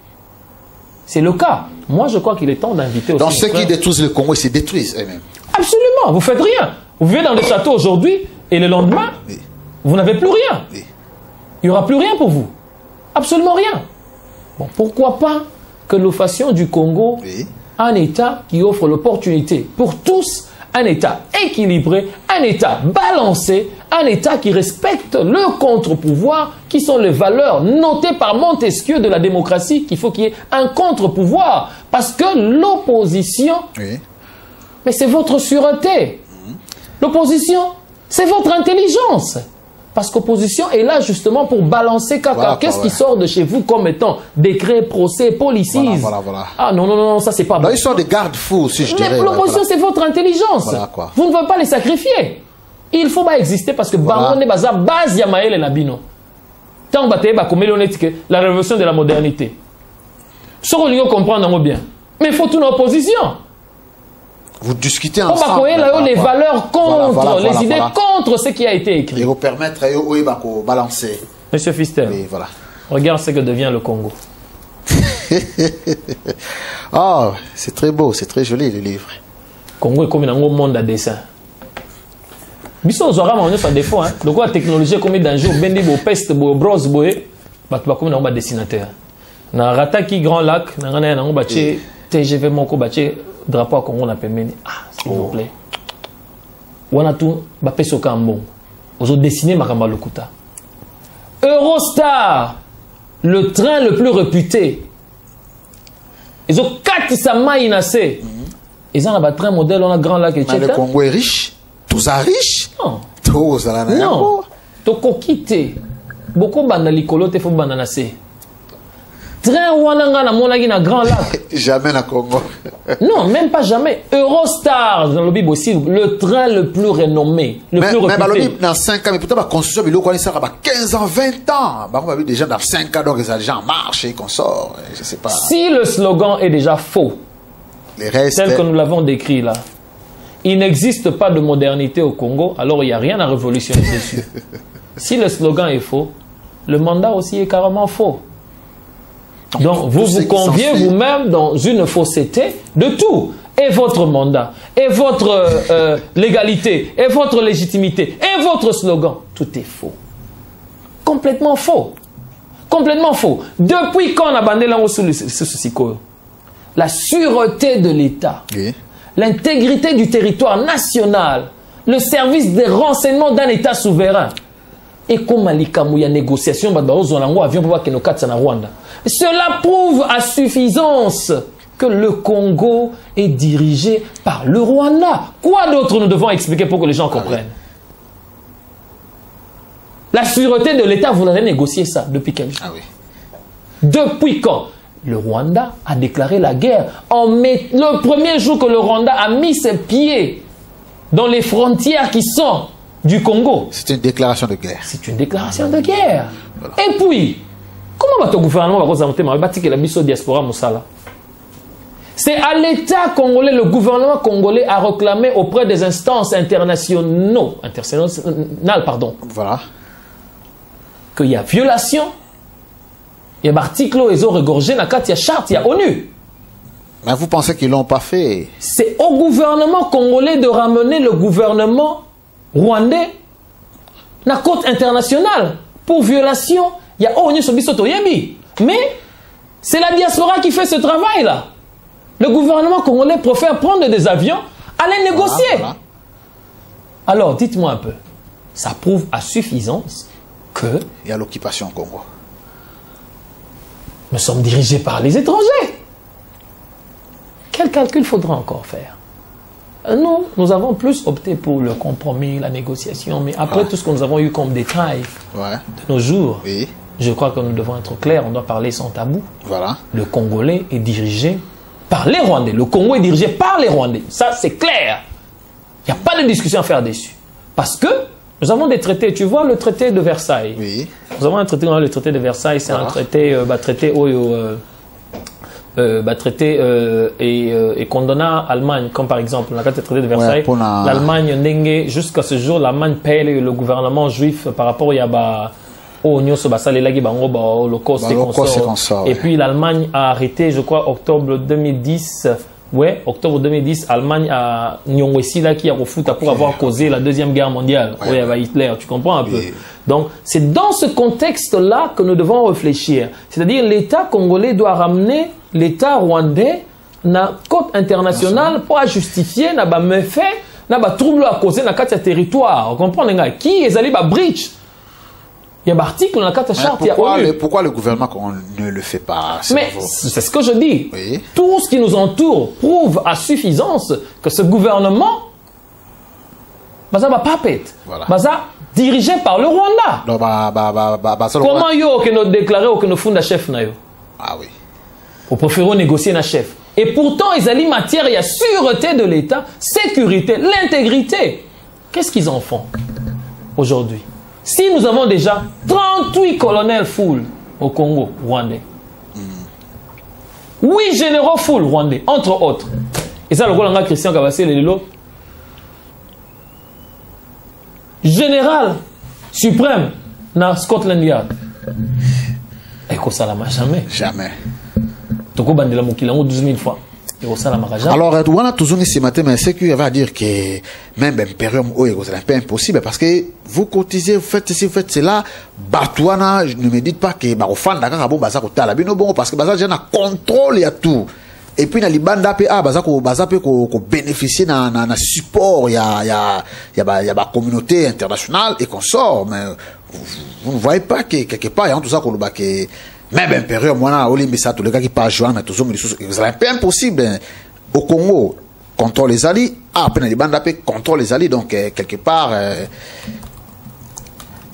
C'est le cas. Moi, je crois qu'il est temps d'inviter aussi... Donc ceux qui détruisent le Congo, ils se détruisent eux-mêmes. Absolument. Vous ne faites rien. Vous vivez dans des châteaux aujourd'hui et le lendemain, vous n'avez plus rien. Il n'y aura plus rien pour vous. Absolument rien. Bon, pourquoi pas que nous fassions du Congo un État qui offre l'opportunité pour tous un État équilibré, un État balancé, un État qui respecte le contre-pouvoir, qui sont les valeurs notées par Montesquieu de la démocratie, qu'il faut qu'il y ait un contre-pouvoir. Parce que l'opposition, Oui. mais c'est votre sûreté. L'opposition, c'est votre intelligence. Parce qu'opposition est là justement pour balancer caca. Voilà, Qu'est-ce qui sort de chez vous comme étant décret, procès, policies? Voilà. Ah non, non, non, ça c'est pas bon. Là, ils sont des garde-fous, si je dirais. Mais l'opposition, c'est votre intelligence. Voilà, quoi. Vous ne pouvez pas les sacrifier. Il faut pas exister parce que Bango ne baza base Yamael et Nabino. Tant que la révolution de la modernité. Ce que vous comprenez bien. Mais il faut tout une opposition. Vous discutez On ensemble. va là les valeurs contre, les idées contre ce qui a été écrit. Et vous permettre de balancer. Monsieur Fistel, Oui, voilà. regarde ce que devient le Congo. Oh, c'est très beau, c'est très joli le livre. Congo est comme un monde à dessin. Biso zora ma sa défaut hein. Donc la technologie comme danger bendi bo peste bo bros boé ba comme na dessinateur. Na rataki Grand Lac na ngana na ngo bache TGV moko bache drapeau Congo na pembeni. Ah, s'il vous plaît. Wana tout ba peso kambo. Ozo dessiner makamba lokuta. Eurostar, le train le plus réputé. Ils ont 4 maïnacé. Ils ont un train modèle on a Grand Lac et Le Congo est riche. Tous à riche. Non. Tous à la Non. Toko quitté. Beaucoup banda likolo te fo banda na se. Train wananga na monagi na Grand Lac. Jamais na Congo. Non, même pas jamais. Eurostar dans le Bible aussi, le train le plus renommé, le plus réputé. Mais dans 5 ans, mais peut-être la construction de l'eau, ça va 15 ans, 20 ans. On va déjà dans 5 ans, donc ça déjà en marche et qu'on sort. Je sais pas. Si le slogan est déjà faux, Les restes. tel que nous l'avons décrit là, il n'existe pas de modernité au Congo, alors il n'y a rien à révolutionner dessus. Si le slogan est faux, le mandat aussi est carrément faux. Donc vous vous conviez vous-même dans une fausseté de tout. Et votre mandat, et votre légalité, et votre légitimité, et votre slogan, tout est faux. Complètement faux. Complètement faux. Depuis quand on a bandé là sous la sûreté de l'État, Oui. l'intégrité du territoire national, le service des renseignements d'un État souverain. Et comme il y a négociation, cela prouve à suffisance que le Congo est dirigé par le Rwanda. Quoi d'autre nous devons expliquer pour que les gens comprennent? La sûreté de l'État, vous avez négocié ça depuis quel jour? Oui. Depuis quand? Le Rwanda a déclaré la guerre. Le premier jour que le Rwanda a mis ses pieds dans les frontières qui sont du Congo. C'est une déclaration de guerre. C'est une déclaration de guerre. Voilà. Et puis, comment votre gouvernement va représenter la mission diaspora Moussala? C'est à l'État congolais, le gouvernement congolais a réclamé auprès des instances internationales, Voilà. qu'il y a violation. Il y a un article où ils ont regorgé dans la charte, il y a ONU. Mais vous pensez qu'ils ne l'ont pas fait? C'est au gouvernement congolais de ramener le gouvernement rwandais na côte internationale pour violation. Il y a ONU sur Bisoto Yebi. Mais c'est la diaspora qui fait ce travail-là. Le gouvernement congolais préfère prendre des avions, aller négocier. Voilà. Alors, dites-moi un peu, ça prouve à suffisance que... Il y a l'occupation au Congo. Nous sommes dirigés par les étrangers. Quel calcul faudra encore faire? Nous avons plus opté pour le compromis, la négociation, mais après tout ce que nous avons eu comme détail de nos jours, je crois que nous devons être clairs, on doit parler sans tabou. Voilà. Le Congolais est dirigé par les Rwandais. Le Congo est dirigé par les Rwandais. Ça, c'est clair. Il n'y a pas de discussion à faire dessus. Parce que nous avons des traités. Tu vois le traité de Versailles. Oui. Nous avons un traité, le traité de Versailles, c'est un traité, et condamnant l'Allemagne, comme par exemple, dans le traité de Versailles, l'Allemagne, jusqu'à ce jour, l'Allemagne paye le gouvernement juif par rapport à et puis l'Allemagne a arrêté, je crois, octobre 2010. Ouais, octobre 2010, Allemagne a Nyongwesi là qui a refouté pour avoir causé la deuxième guerre mondiale. Oui, avec Hitler, tu comprends un peu. Donc, c'est dans ce contexte-là que nous devons réfléchir. C'est-à-dire, l'État congolais doit ramener l'État rwandais na côte internationale pour justifier na ba méfait na ba trouble à causer na carte territoire. Vous comprenez qui est allé ba breach? Il y a un article dans la carte charte. Pourquoi le gouvernement ne le fait pas? Mais c'est ce que je dis. Oui. Tout ce qui nous entoure prouve à suffisance que ce gouvernement, baza ba papet, baza dirigé par le Rwanda. Donc, comment yo que nous déclarer ou que nous fondons chef na yo? Ah oui. Pour préférer négocier na chef. Et pourtant, ils allaient matière, il y a sûreté de l'État, sécurité, l'intégrité. Qu'est-ce qu'ils en font aujourd'hui? Si nous avons déjà 38 colonels full au Congo rwandais, 8 généraux full rwandais, entre autres, et ça, le rôle de Christian Kabassé, général suprême dans Scotland Yard. Et qu'on ça l'a jamais. Jamais. Toko bandela mokilango 12 000 fois. Alors, on a toujours dit ce matin, mais c'est qu'il va dire que même Imperium, c'est un peu impossible parce que vous cotisez, vous faites ceci, vous faites cela. Batouana, ne me dites pas que Barofan, d'accord, parce que Baza, j'ai un contrôle, il y a tout. Et puis, dans les bandes APA, Baza, qu'on bénéficie d'un support, il y a la communauté internationale et qu'on sort. Mais vous ne voyez pas que quelque part, il y a tout ça qu'on le bat que. Même Imperium, moi, tous les gars qui parlent jouant, mais tous c'est un peu impossible. Au Congo, contrôle les alliés. Après, les bandes d'AP contrôle les alliés. Donc, quelque part,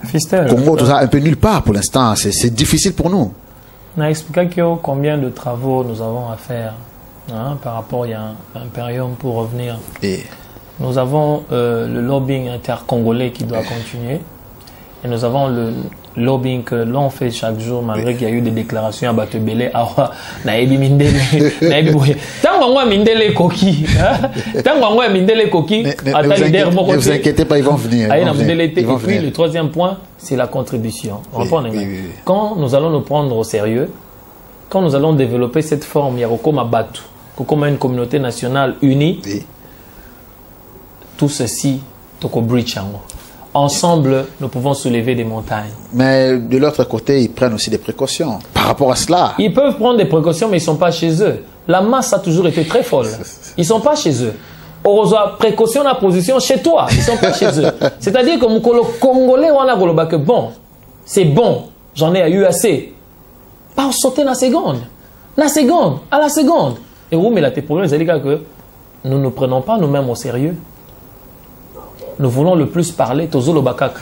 Fistel, Congo, tout ça, un peu nulle part pour l'instant. C'est difficile pour nous. On a expliqué combien de travaux nous avons à faire par rapport à Imperium pour revenir. Et nous avons le lobbying intercongolais qui doit continuer. Et nous avons le lobbying que l'on fait chaque jour, malgré qu'il y a eu des déclarations à Batebele, à Naebi Mindele, Naebi Boye. Tant qu'on Mindele Koki, tant qu'on Mindele Koki, ne vous inquiétez pas, ils vont venir. Et puis le troisième point, c'est la contribution. Quand nous allons nous prendre au sérieux, quand nous allons développer cette forme, il y a comme Batu, comme une communauté nationale unie, tout ceci, Toko Bridge. Ensemble, nous pouvons soulever des montagnes. Mais de l'autre côté, ils prennent aussi des précautions par rapport à cela. Ils peuvent prendre des précautions, mais ils ne sont pas chez eux. La masse a toujours été très folle. Ils ne sont pas chez eux. Heureusement, précaution la position chez toi. Ils ne sont pas chez eux. C'est-à-dire que les Congolais, on a que bon, c'est bon, j'en ai eu assez. Pas sauter la seconde. La seconde, à la seconde. Et où, mais là, tes problèmes, c'est que nous ne prenons pas nous-mêmes au sérieux. Nous voulons le plus parler, tozo le bakak,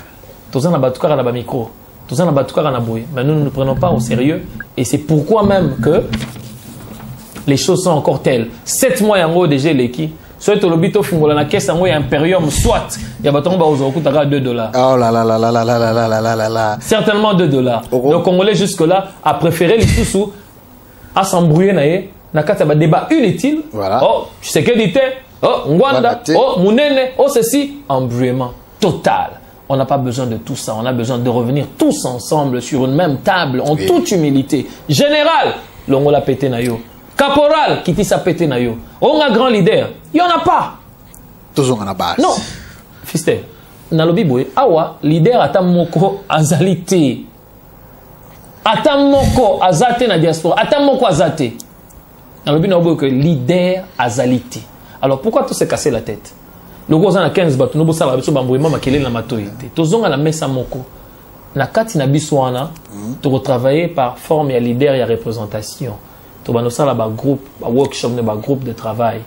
tozo na batukara na ba micro, tozo na batukara na boy. Mais nous ne nous prenons pas au sérieux et c'est pourquoi même que les choses sont encore telles. 7 mois en haut déjà l'équipe. Soit le bito fungola na caisse en haut Imperium, soit il y a baton ba ozoku taka $2. Oh là là là là là là là là là là. Certainement $2. Le Congolais jusque là a préféré les sous à s'embrouiller na kata ba débat inutile. Voilà. Oh, tu sais que dit oh, Ngwanda, oh, Mounene, oh, ceci, embrouillement total. On n'a pas besoin de tout ça. On a besoin de revenir tous ensemble sur une même table, en toute humilité. Général, l'on l'a pété na yo. Caporal, qui t'a pété na yo. On a grand leader. Il n'y en a pas. Toujours en a base. Non. Fistel, nalobi boy, awa, leader atamoko azalité. Atamoko azate na diaspora. Atamoko azate. Nalobi nalobi que leader azalité. Alors pourquoi tout s'est cassé la tête? Le gros a 15 bateaux, nous bossons avec bambouima makele na matoyi. Tozonga la mesa moko. Na kati na biswana, tu retravailler par forme et leader et représentation. Tu vas nous faire la groupe, workshop de groupe de travail.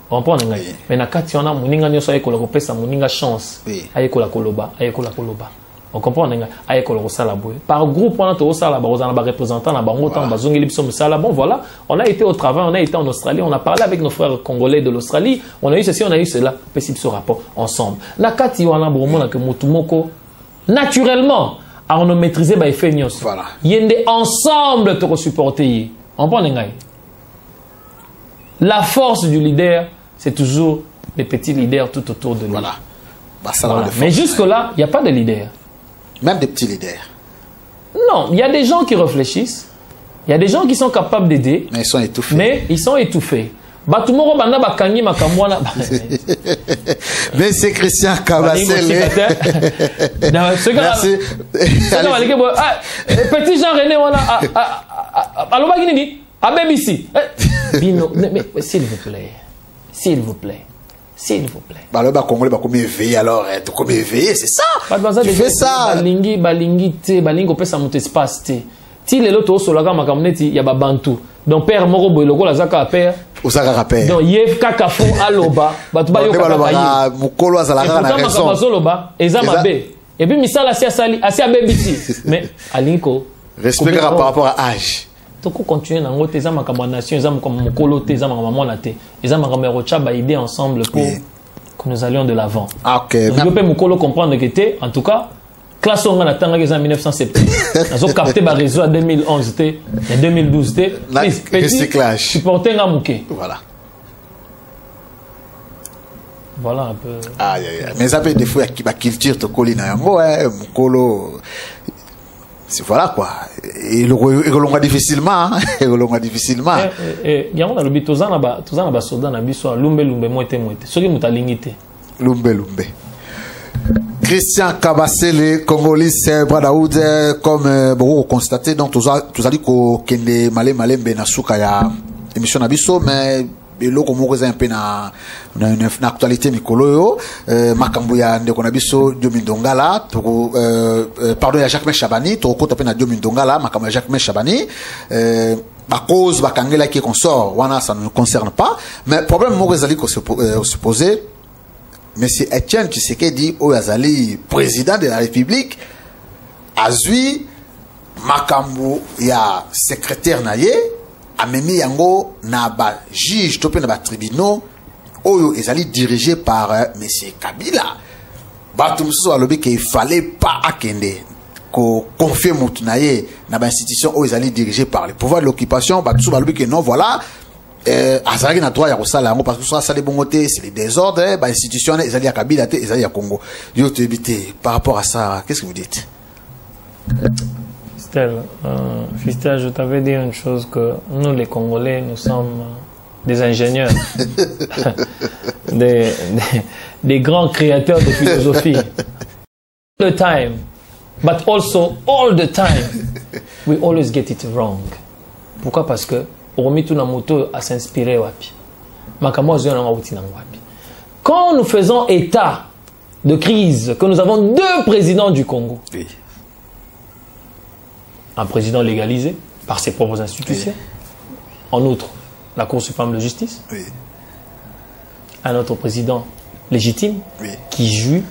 On comprend nga. Mais na kati on a muninga nyoso ayeko la kopesa muninga chance. Ayeko la koloba, ayeko la koloba. On comprend nga ayeko la sala boy. Par groupe on a to sala ba ozana ba représentant na bango temps bazongi lipso musala. Bon voilà, on a été au travail, on a été en Australie, on a parlé avec nos frères congolais de l'Australie, on a eu ceci, on a eu cela, possible ce rapport ensemble. Na kati wana bromo na ke mutumoko naturellement à on maîtriser ba effet nyos. Voilà. Yende ensemble te supporter. On comprend nga. La force du leader, c'est toujours les petits leaders tout autour de lui. Voilà. Bah, ça voilà. Mais jusque-là, il n'y a pas de leader. Même des petits leaders. Non, il y a des gens qui réfléchissent. Il y a des gens qui sont capables d'aider. Mais ils sont étouffés. Mais ils sont étouffés. Mais c'est Christian Kabassele. Merci. Petit Jean René, alors mais s'il vous plaît, s'il vous plaît, s'il vous plaît. Bah le Congolais bah comme éveillé alors tu comme éveillé c'est ça. Tu fais ça. Balingi opé ça monte espace te. Ti le loto solaga makamneti ya ba bantu. Donc père moko boy lokola zaka père. Osaka père. Donc yef kaka fon aloba batu ba yoka mukolo azalaka na raison. Makabazoloba eza mabe. Et puis misala si asali asi abebiti. Mais alinko respect par rapport à âge. Toko continuer na ngote za makambo nation za makambo mukolo te za makambo mona te. Eza makambo rocha ba idée ensemble pour que nous allions de l'avant. OK. Je peux mukolo comprendre que te en tout cas classe on a tanga en 1970. Nazo capté ba réseau en 2011 te, en 2012 te. Recyclage. Supporter nga muke. Voilà. Voilà un peu. Aïe aïe. Mais ça peut des fois qui va culture to kolina yango mukolo. C'est voilà quoi. Et le longa difficilement, et le longa difficilement. Et il y a on a le bit tozana ba soda na biso lumbe moite. Soki mutalingite. Lumbe. Christian Kabasele, Congolais, Bradaoud, comme beaucoup constaté, donc tous allez qu'au kende malé benasuka ya émission nabiso, mais le comme un peu na actualité mikolo yo, makambu ya ndeko nabiso Diomi Ndongala, pardon ya Jacques Chabani, to ko tapena Diomi Ndongala, makambu ya Jacques Chabani, à cause bakangela qui consort, wana ça ne nous concerne pas, mais problème mo ezali ko se poser. Monsieur Etienne Tshisekedi Oyazali, président de la République, azui makambu ya secrétaire naye, ameni yango na ba juge topé na ba tribunaux, oyo ezali dirigé par monsieur Kabila. Batumso alobi qu'il fallait pas akende ko confier mutu naye na ba institution oyo ezali dirigé par le pouvoir de l'occupation, batumso alobi que non voilà. Azaki na droit ya kosala yango parce que ça les bongoté c'est les désordres bah institutionnels ezali ya Kabila te ezali ya Congo yo te bité par rapport à ça qu'est-ce que vous dites Fistel, je t'avais dit une chose que nous les Congolais nous sommes des ingénieurs des grands créateurs de philosophie all the time but also all the time we always get it wrong. Pourquoi? Parce que à s'inspirer wapi. Quand nous faisons état de crise, que nous avons deux présidents du Congo, oui. Un président légalisé par ses propres institutions, oui. En outre la Cour suprême de justice, oui. Un autre président légitime, oui. Qui jouit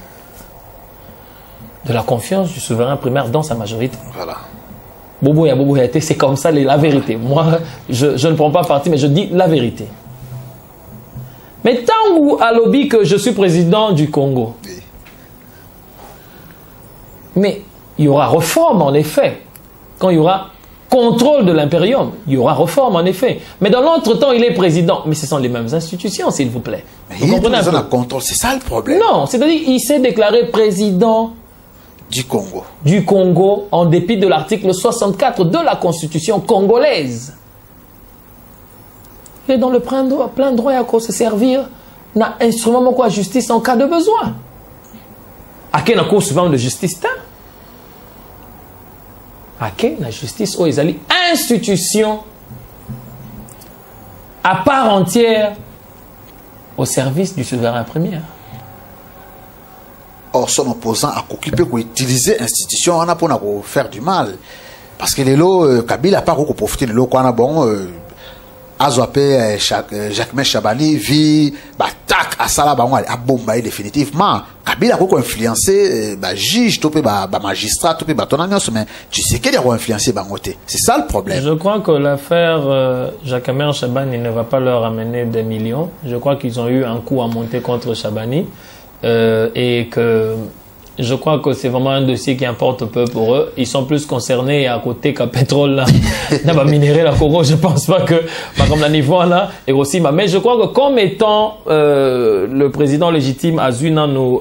de la confiance du souverain primaire dans sa majorité. Voilà. Bobo Yate, c'est comme ça la vérité. Moi, je ne prends pas parti, mais je dis la vérité. Mais tant où à lobby que je suis président du Congo, oui. Mais il y aura réforme en effet. Quand il y aura contrôle de l'impérium, il y aura réforme en effet. Mais dans l'autre temps, il est président. Mais ce sont les mêmes institutions, s'il vous plaît. Mais vous comprenez un peu? Contrôle, c'est ça le problème. Non, c'est-à-dire qu'il s'est déclaré président du Congo en dépit de l'article 64 de la Constitution congolaise. Il est dans le plein droit à se servir d'un instrument de justice en cas de besoin. À quelle Cour suprême de justice? À quelle la justice où ils allaient institution à part entière au service du souverain premier. Or, son opposant a occupé pour utiliser l'institution pour faire du mal. Parce que les lots, Kabila n'a pas profité de l'eau qu'on a bon. Azouapé, Jacques Chabani, vit, tac, à Salaba, à Bombaye définitivement. Kabila a influencé, juge, topé, magistrat, topé, mais tu sais qu'il a influencé Bangote. C'est ça le problème. Je crois que l'affaire Jacques Chabani ne va pas leur amener des millions. Je crois qu'ils ont eu un coup à monter contre Chabani. Et que je crois que c'est vraiment un dossier qui importe peu pour eux. Ils sont plus concernés à côté qu'à pétrole là, dans minerai la Congo. Je pense pas que, comme la niveau là, et aussi, mais je crois que comme étant le président légitime à nous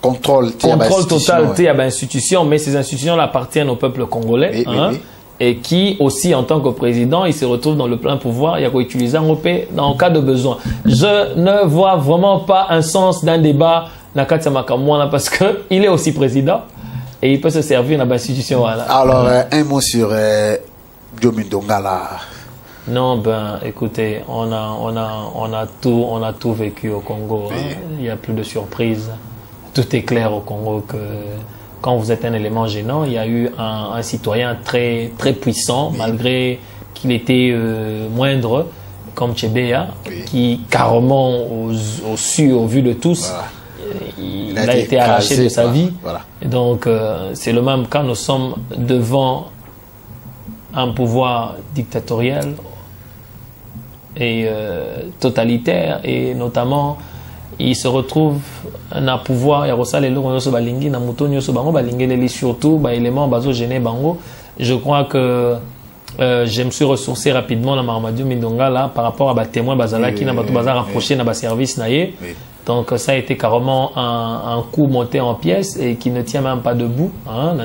contrôle total de l'institution, mais ces institutions appartiennent au peuple congolais. Oui, hein, oui. Et qui aussi en tant que président il se retrouve dans le plein pouvoir, il y a qu'à utiliser un OP en cas de besoin. Je ne vois vraiment pas un sens d'un débat parce que il est aussi président et il peut se servir dans l'institution. Alors un mot sur Diomi Ndongala. Non, ben, écoutez, on a tout vécu au Congo. Hein. Il n'y a plus de surprise. Tout est clair au Congo que quand vous êtes un élément gênant, il y a eu un citoyen très, très puissant, malgré qu'il était moindre, comme Tchebeya, qui carrément au vu de tous, il a été arraché de sa vie. Voilà. Et donc, c'est le même quand nous sommes devant un pouvoir dictatorial et totalitaire, et notamment il se retrouve un pouvoir surtout élément bango. Je crois que je me suis ressourcé rapidement dans Marmadio Mindonga là par rapport à des témoins bazala qui n'a pas tout bazar rapproché dans service naïe. Donc ça a été carrément un coup monté en pièces et qui ne tient même pas debout, hein,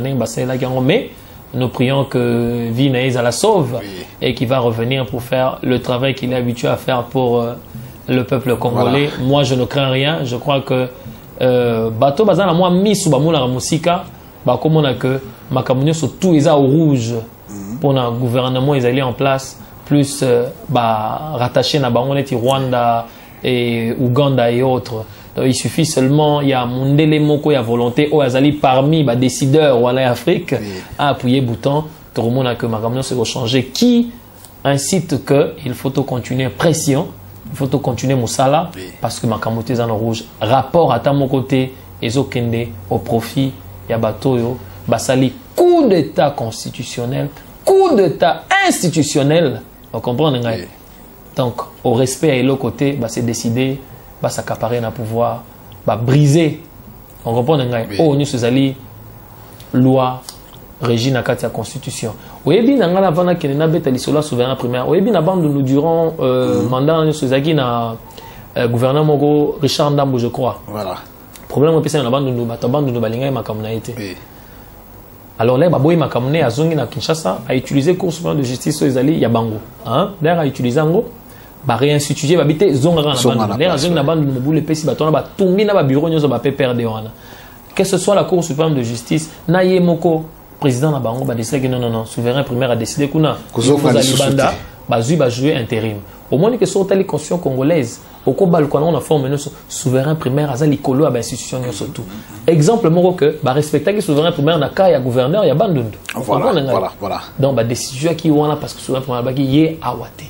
mais nous prions que Vinaïs la sauve et qu'il va revenir pour faire le travail qu'il est habitué à faire pour le peuple congolais. Voilà. Moi, je ne crains rien. Je crois que bateau bazana moi mis sous bamoula musika ba comme on a que makamunyo sur tout ils au rouge pour le gouvernement ils allaient en place plus rattaché na bangoneti Rwanda et Ouganda et autres. Donc, il suffit seulement, il y a Mundele Moko, il y a volonté, ou Azali parmi les décideurs ou à l'Afrique à appuyer le bouton. Tout le monde a que Makamno se changer. Qui incite qu'il faut continuer pression, il faut continuer Moussala, parce que Makamno est en rouge. Rapport à mon côté, et Zokende au profit, il y a Batoyo, Basali, coup d'état constitutionnel, coup d'état institutionnel. Vous comprenez? Donc, au respect et l'autre côté, c'est décidé. S'accaparer dans le pouvoir, briser. On comprend oh nous sommes loi régime à la constitution. Oui bien on a avant que na beta lisola souverain primaire. Oui bien avant nous durant mandat nous sommes na gouverneur Mogo Richard Ndambo je crois. Voilà. Problème c'est na bande nous batabande nous balinga makamna été. Alors là baboy makamné azongi na Kinshasa a utilisé cour suprême de justice aux ali ya bango. Hein? D'ailleurs a utilisé ngo réinstituer babité zonga na bande les raisons na bande mobile pesi batona ba tumbi na ba bureau nyoso ba perdre wana que ce soit la cour suprême de justice na yemoko président na bango ba décider que non souverain primaire a décidé kuna banda bazui ba jouer intérim au moins que sur telle constitution congolaise au combat le on a formé souverain primaire azali kolo ba institution nyoso tout exemple moko que ba respecter que souverain primaire na ka ya gouverneur ya bandundu voilà donc ba décision qui wana parce que souverain primaire ba ki yé awate.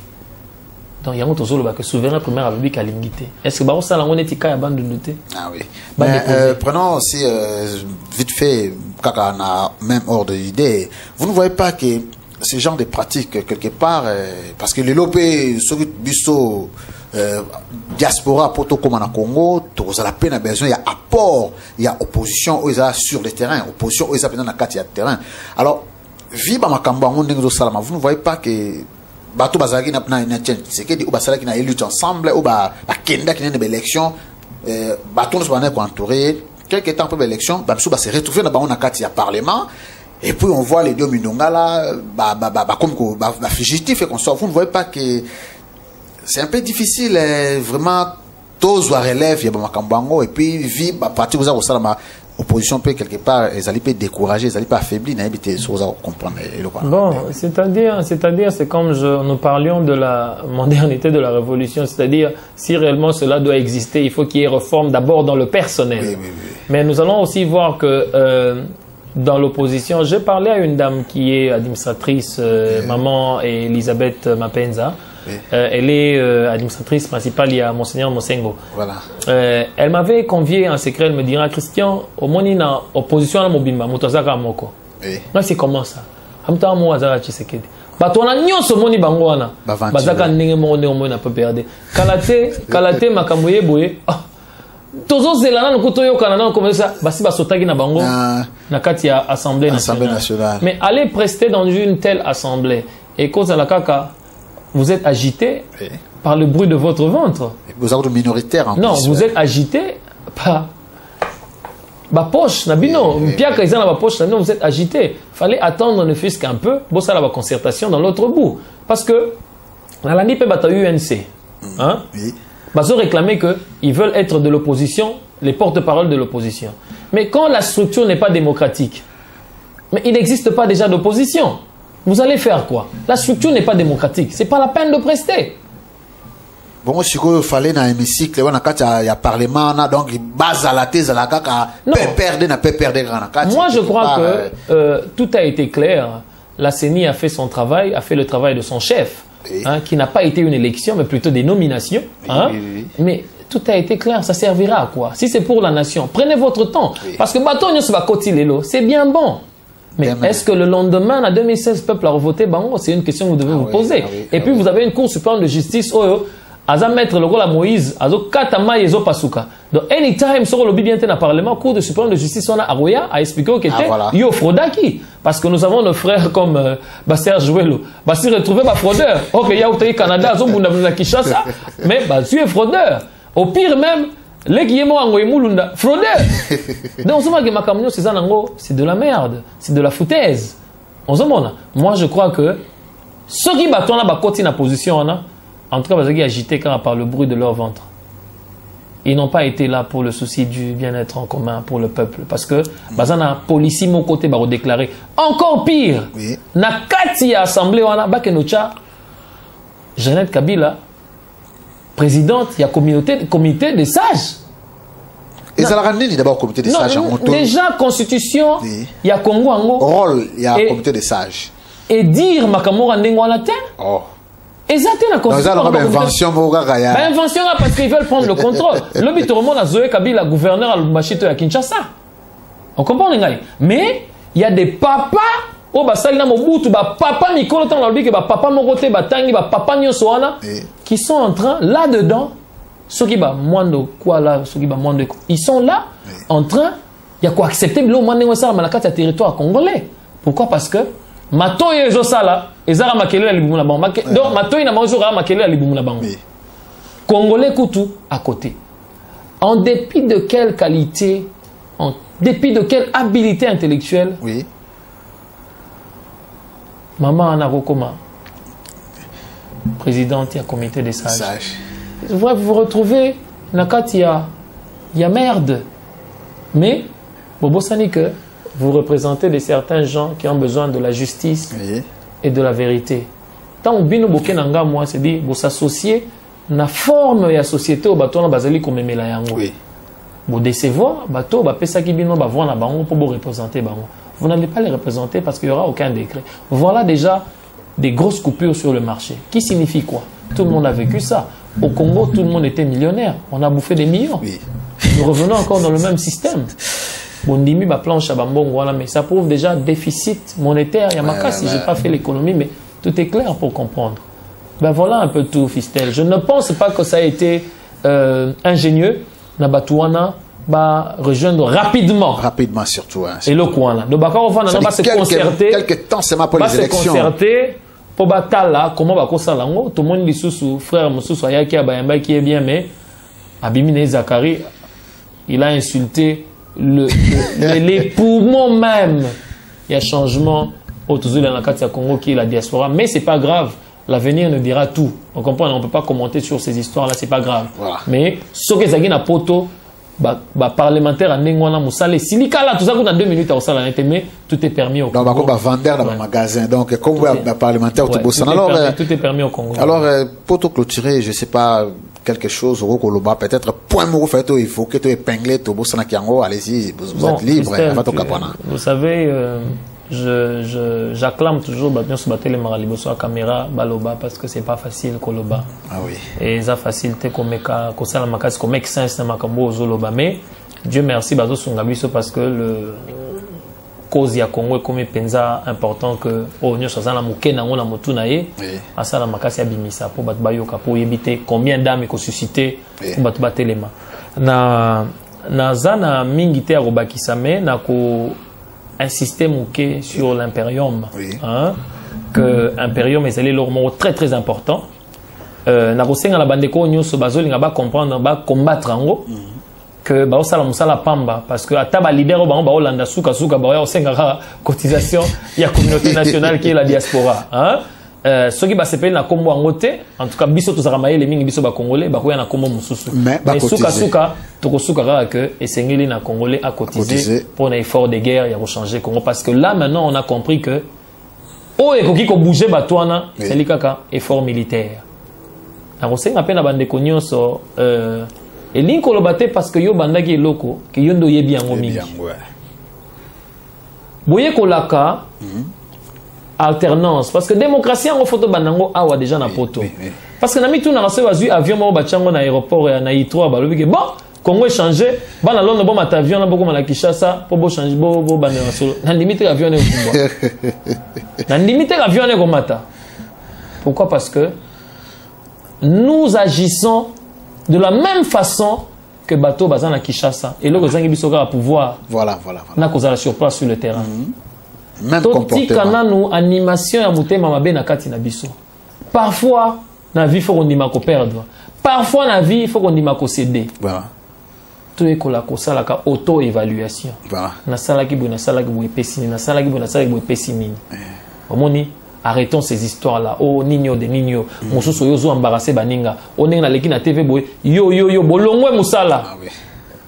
Donc, il y a un que souverain primaire avec Kalingité. Est-ce que ça on est à bande de noter? Ah oui. Prenons aussi vite fait, quand on a même ordre d'idée, vous ne voyez pas que ce genre de pratiques quelque part, parce que les lopés, sur Bisso, diaspora, poto comme en Congo, tous à la peine, il y a apport, il y a opposition sur le terrain, opposition dans la carte de terrain. Alors, vive ma Kamba, vous ne voyez pas que bato bazaki na c'est que basala qui na élu ensemble ou kenda qui na élection bato nous va entouré quelques temps après l'élection ba se retrouver dans na carte ya parlement et puis on voit les deux Mindonga là comme fugitif et qu'on sort. Vous ne voyez pas que c'est un peu difficile vraiment tous doivent relève ya makambango et puis vie parti vous avez ça opposition peut quelque part ils allaient pas décourager ils allaient pas affaiblir n'habiter sur ça comprendre. Bon c'est-à-dire c'est comme nous parlions de la modernité de la révolution, c'est-à-dire si réellement cela doit exister il faut qu'il y ait réforme d'abord dans le personnel. Oui. Mais nous allons aussi voir que dans l'opposition, j'ai parlé à une dame qui est administratrice, maman Elisabeth Mapenza. Oui. Elle est administratrice principale, il y a Monseigneur Mosengo. Voilà. Elle m'avait convié en secret, elle me dira Christian, au moins il y a opposition à Mobimba, Motazaka Moko. Moi c'est comment ça? Amta mo azara Tshisekedi. Batona nyonso moni bangwana. Bazaka ndenge mo na peut perdre. Kalate makamboye boye. Tozo zelana nokuto yo kanana comme ça, basi basotaki na bango na kati ya assemblée nationale. Mais allez prester dans une telle assemblée et cause à la kaka vous êtes agité par le bruit de votre ventre. Vous êtes minoritaire en plus. Non, vous êtes agité par ma poche. Vous êtes agité. Il fallait attendre ne fût-ce qu'un peu. Bon, ça la concertation dans l'autre bout. Parce que la lundi peut battre UNC. Hein? Oui. Ils ont réclamé qu'ils veulent être de l'opposition, les porte-parole de l'opposition. Mais quand la structure n'est pas démocratique, mais il n'existe pas déjà d'opposition. vous allez faire quoi? La structure n'est pas démocratique. C'est pas la peine de prester. Bon, si il fallait dans l'hémicycle, il y a parlement, donc base à la thèse à la caca, moi je crois que tout a été clair. La CENI a fait son travail, a fait le travail de son chef, oui. Hein, qui n'a pas été une élection, mais plutôt des nominations. Oui, hein. Oui. Mais tout a été clair, ça servira à quoi? Si c'est pour la nation, prenez votre temps. Oui. Parce que Baton Yosuba Kotilelo, c'est bien bon. Mais est-ce que le lendemain, en 2016, le peuple a revoté? C'est une question que vous devez vous poser. Et puis vous avez une Cour suprême de justice, Aza mettre le rôle à Moïse, Azo Katama Yezo Pasuka. Donc, anytime, sur le bien dans le Parlement, Cour de suprême de justice, on a Arouya a expliqué que c'était Yo Frodaki. Parce que nous avons nos frères comme Basser Jouelo. Basser retrouvé ma fraudeur. Ok, il y a au Canada, Azo Bounabuna Kishasa. Mais tu es fraudeur. Au pire même, les Guillemot Angoy Moulunda, fraudeur. Donc, on se voit que Makamino, c'est de la merde. C'est de la foutaise. On se voit. Moi, je crois que ceux qui battent là, côté la position, en tout cas, ils ont agité par le bruit de leur ventre. Ils n'ont pas été là pour le souci du bien-être en commun pour le peuple. Parce que, la police, mon côté, va déclarer. Encore pire, na kati assemblée, on a Bakenocha, Jeannette Kabila, présidente, il y a comité des sages. Et ça l'a d'abord comité des sages. Déjà, constitution, il y a Congo Ango. Rôle, il y a comité des sages. Et dire Makamora Ndengo la terre. Oh. Exactement la constitution. Invention parce qu'ils veulent prendre le contrôle. Le bitoromon a Zoé Kabila, gouverneur à Machito à Kinshasa. On comprend les gars. Mais il y a des papas au Basalina Mobutu, papa Mikolo dans le papa Morote, Batangi, papa Nyosoana, qui sont en train là-dedans, ceux qui ba mondo quoi là, ceux qui ba mondo, ils sont là en train, il y a quoi accepter le mondo ça dans le territoire congolais. Pourquoi? Parce que Mato et Josala, ezara makele la libumuna bango. Donc Mato ina mazura makele la libumuna bango. Congolais Koutou à côté. En dépit de quelle qualité, en dépit de quelle habilité intellectuelle. Oui. Maman Anarokoma, présidente du comité des sages. Vous vous retrouvez Nakati il y a merde. Mais Bobo Sanike, vous représentez certains gens qui ont besoin de la justice et de la vérité. Tant que bino boké nanga moi c'est dit vous s'associer na forme et la société au bateau na bazali comme mela yango. Vous décevoir bateau ba pesa ki bino ba voir na bango pour vous représenter bango. Vous n'allez pas les représenter parce qu'il n'y aura aucun décret. Voilà déjà des grosses coupures sur le marché. Qui signifie quoi? Tout le monde a vécu ça. Au Congo, tout le monde était millionnaire. On a bouffé des millions. Nous revenons encore dans le même système. Bondimi ba planche à bambon voilà, mais ça prouve déjà déficit monétaire. Il y a ma casse si j'ai pas fait l'économie, mais tout est clair pour comprendre. Ben voilà un peu tout, Fistel. Je ne pense pas que ça a été ingénieux. Nabatouana va rejoindre rapidement. Rapidement surtout. Hein, et le coin là. Donc on va se concerter. Quelques temps c'est ma pour les élections. Se concerter pour batala comment va ça là. Tout le monde dit sous frère Moussou Ayaki Abayamba qui est bien, mais Abimine Zakari il a insulté les poumons même. Il y a changement autour de la carte Congo qui est la diaspora, mais c'est pas grave. L'avenir nous dira tout. On comprend, on ne peut pas commenter sur ces histoires-là, c'est pas grave. Voilà. Mais ce que Zagina Poto, parlementaire à Nengwana Moussale, Silika là, tout ça qu'on a 2 minutes à Osala, mais tout est permis au Congo. Donc, on va vendre dans le magasin. Donc, comme vous êtes parlementaire, tout est permis au Congo. Alors, pour tout clôturer, je ne sais pas, quelque chose au Koloba, peut-être point mot fait, il faut que tu épingles tout Bossana Kiango, allez-y, vous êtes libre, vous savez, j'acclame toujours Batnios Batele Maraliboso à caméra Baloba parce que c'est pas facile Koloba. Ah oui. Et ça facilité comme Meka, Kosala Makas, comme Exens na Makambo Zoloba. Mais Dieu merci Bazo Sungabiso parce que le cause ya Congo est comme penza important que oh nyo sazana mukena ngona motunaye asala makasi abimisa pour batbayoka pour éviter combien d'âmes ko susciter pour batbatelema na zana mingite robakisame na ko insister mouké sur l'impérium hein que impérium est allé leur mot très très important na ko senga la bandeko nyoso bazolinga ba comprendre ba combattre ngo que ba osala musala pamba parce que ataba leader ba olanda suka ba osenga cotisation il y a communauté nationale qui est la diaspora hein ce qui va s'appeler na kombo ngote en tout cas biso to zakamaye les mingi biso ba congolais ba koya na kombo mususu mais suka to suka que esengeli na congolais à cotiser pour un effort de guerre il y a changer Congo parce que là maintenant on a compris que oh ekoki ko bouger batwana c'est li kaka effort militaire na kosenga pe na bande konyonso elingi koloba te parce que yo bandaki eloko ke yo ndo yebi yango mingi boye kolaka alternance parce que démocratie en photo banango awa déjà na poto parce que na mitu na raso bazui avion mo bachango na aéroport ya na I3 balobi ke bon Congo échangé bana londo bon avion na boko na Kinshasa po bo changer bo banana solo na limite avion ne ko na limite avion ne ko mata. Pourquoi? Parce que nous agissons de la même façon que bateau bazana Kinshasa et le zangi biso ka pouvoir voilà na kozala sur place sur le terrain. Même comportement nous animation ya mutema mabe na kati na biso. Parfois na vie faut qu'on dima ko perdre. Parfois na vie il faut qu'on dima ko céder. Voilà. Tout est kola ko sala ka auto évaluation. Voilà. Na sala ki bo na sala ki bo epesini na sala ki bo na sala ki bo epesini. Omoni arrêtons ces histoires là. Oh nino de nino. Mosusu yo zo embarrasser baninga. On na leki na TV boy yo bolongwe musala. Ah oui.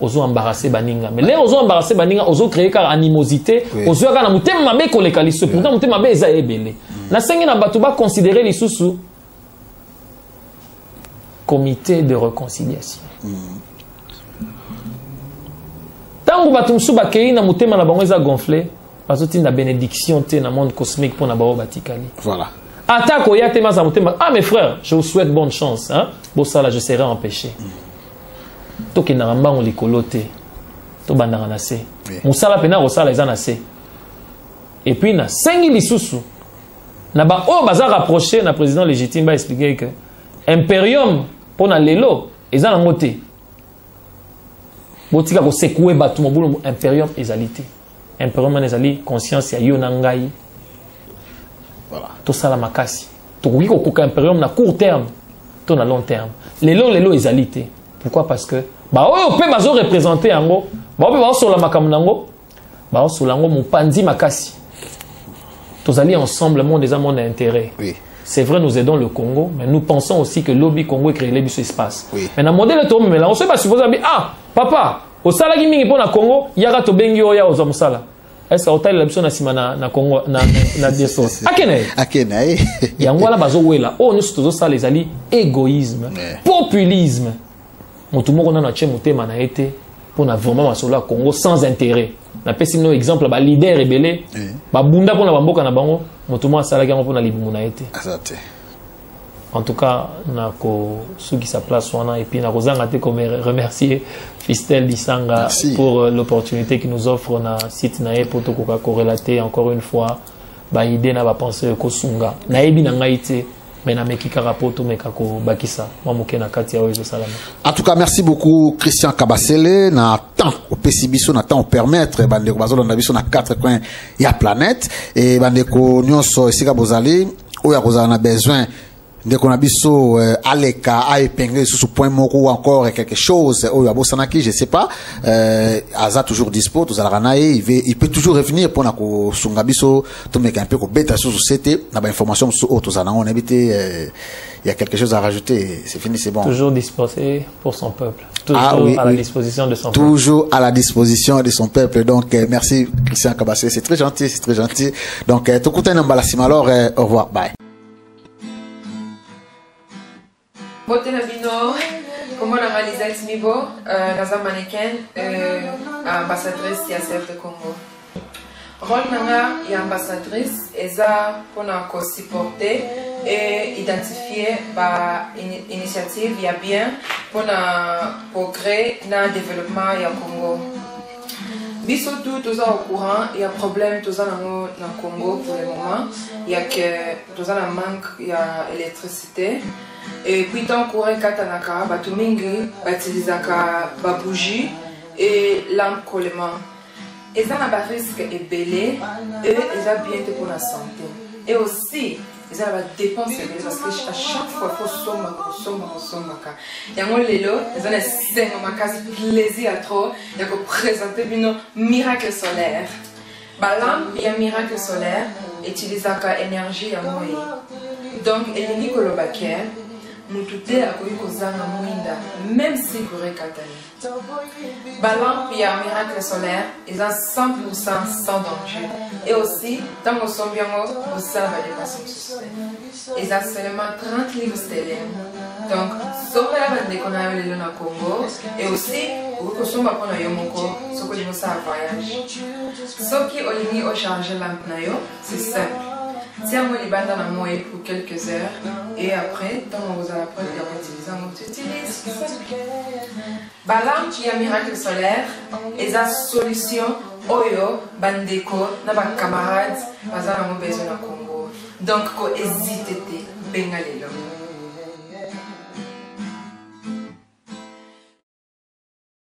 Ozo embarrasser baninga. Mais là ozo embarrasser baninga ozo créer car animosité, ozo ka na mutema mabe ko leka liso. Pourtant mutema mabe eza ebele. Na sengi na batu ba considérer lisusu comité de réconciliation. Tango batu musu bakei na mutema na bango eza gonflé. Parce que la bénédiction dans le monde cosmique pour Nabao Batikali. Voilà. Attaque au Yatema Zamotema. Ah mes frères, je vous souhaite bonne chance. Hein? Bon ça là, je serai empêché. Toke Naramba on likolote. To bandaranase. Moussala pena rosala izanase. Et puis na sengi lisusu. Na ba o baza rapproché na président légitime ba expliquer que imperium pour na lelo ezana ngote. Botika ko sekoué batu mobulu imperium ezalité. Impérium nezali conscience ya yo nangai. Voilà. Tout ça la makasi. To koki ko koka impérium na court terme, to na long terme. Lelo ezalité. Pourquoi? Parce que ba oyo pe bazo représenter yango, ba oyo ba so la makamunango, ba so lango mupanzi makasi. Tozali ensemble le monde des monde d'intérêt. Oui. C'est vrai, nous aidons le Congo, mais nous pensons aussi que lobby Congo est créé le espace. Oui. Mais dans le modèle de mais là on sait pas supposer ah papa au salagi mingi pour na Congo yaka to bengi oya oza musala. Est-ce que hôtel la biso na sima na Congo na deso akene yango la bazo wela oh nous tozo ça les ali égoïsme populisme mutu moko na na chemu tema na été pour na vraiment masolo Congo sans intérêt na pesi no exemple ba leader rebelle ba bunda pour na bamboka na bango mutu mo salagi yango pour na libumu na été. En tout cas, ceux qui sa place et puis remercier Fistel Disanga pour l'opportunité qu'il nous offre na site nae pour corrélater encore une fois ba idée na ba penser ko sunga na ebi na ngaite mais na meki karapoto mekako bakisa mamuke na kati ya oyo salama. En tout cas, merci beaucoup Christian Kabasele na temps au pesibiso na temps permettre bande ko bazolo na biso na 4 coins ya planète et bande ko nyonso esika bozali oya kozala na besoin dès qu'on a biso aleka a épinglé sous ce point moko ou encore quelque chose ou abosanaki je sais pas aza toujours dispo tous alranae il peut toujours revenir pour na ko sunga biso to meka un peu ko beta sur c'était na ba information sur autres ana on habité il y a quelque chose à rajouter c'est fini c'est bon toujours disposé pour son peuple toujours à la disposition de son peuple toujours à la disposition de son peuple donc merci Christian Kabasele c'est très gentil donc to kuta na mbalassima alors au revoir bye. Bote na bino, comment on a Lisa Mibo, naza mannequin, ambassadrice ya CF Congo. Rôle nanga ya ambassadrice eza pour nous supporter et identifier ba initiative ya bien pour créer na développement ya Congo. Biso tout au courant, il y a problème tout ça dans le Congo pour le moment, il y a que tout ça la manque il y a électricité. Et puis tant courant katanaka batumingi batilisaka ba bougie et lampe collement et ça n'a pas risque et belé et ça bien pour la santé et aussi ça va dépenser parce que à chaque fois faut somma et moi lelo ça c'est ma case plaisir à trop et que présenter une miracle solaire balam il y a miracle solaire utilisaka énergie à moi donc et ni kolobaker mutute akoki kozanga mwinda même si korekatani. Balampe ya miracle solaire est à 100% sans danger. Et aussi, dans mon sombiango, au sein va dépasser et ça seulement 30 livres sterling. Donc, sauf la bande qu'on a eu le Congo, et aussi, vous que sommes pour nous yomoko, ce que nous savons voyage. Ce qui olimi au charger l'ample c'est simple. Tiens-moi les bandes dans moi pour quelques heures, et après, quand vous allez apprendre à utiliser, on utilise. Balam qui a miracle solaire, et sa solution, oyo, bandeko, na ba camarades, bazana mo besoin na Congo. Donc, ko hésitez, bengalelo.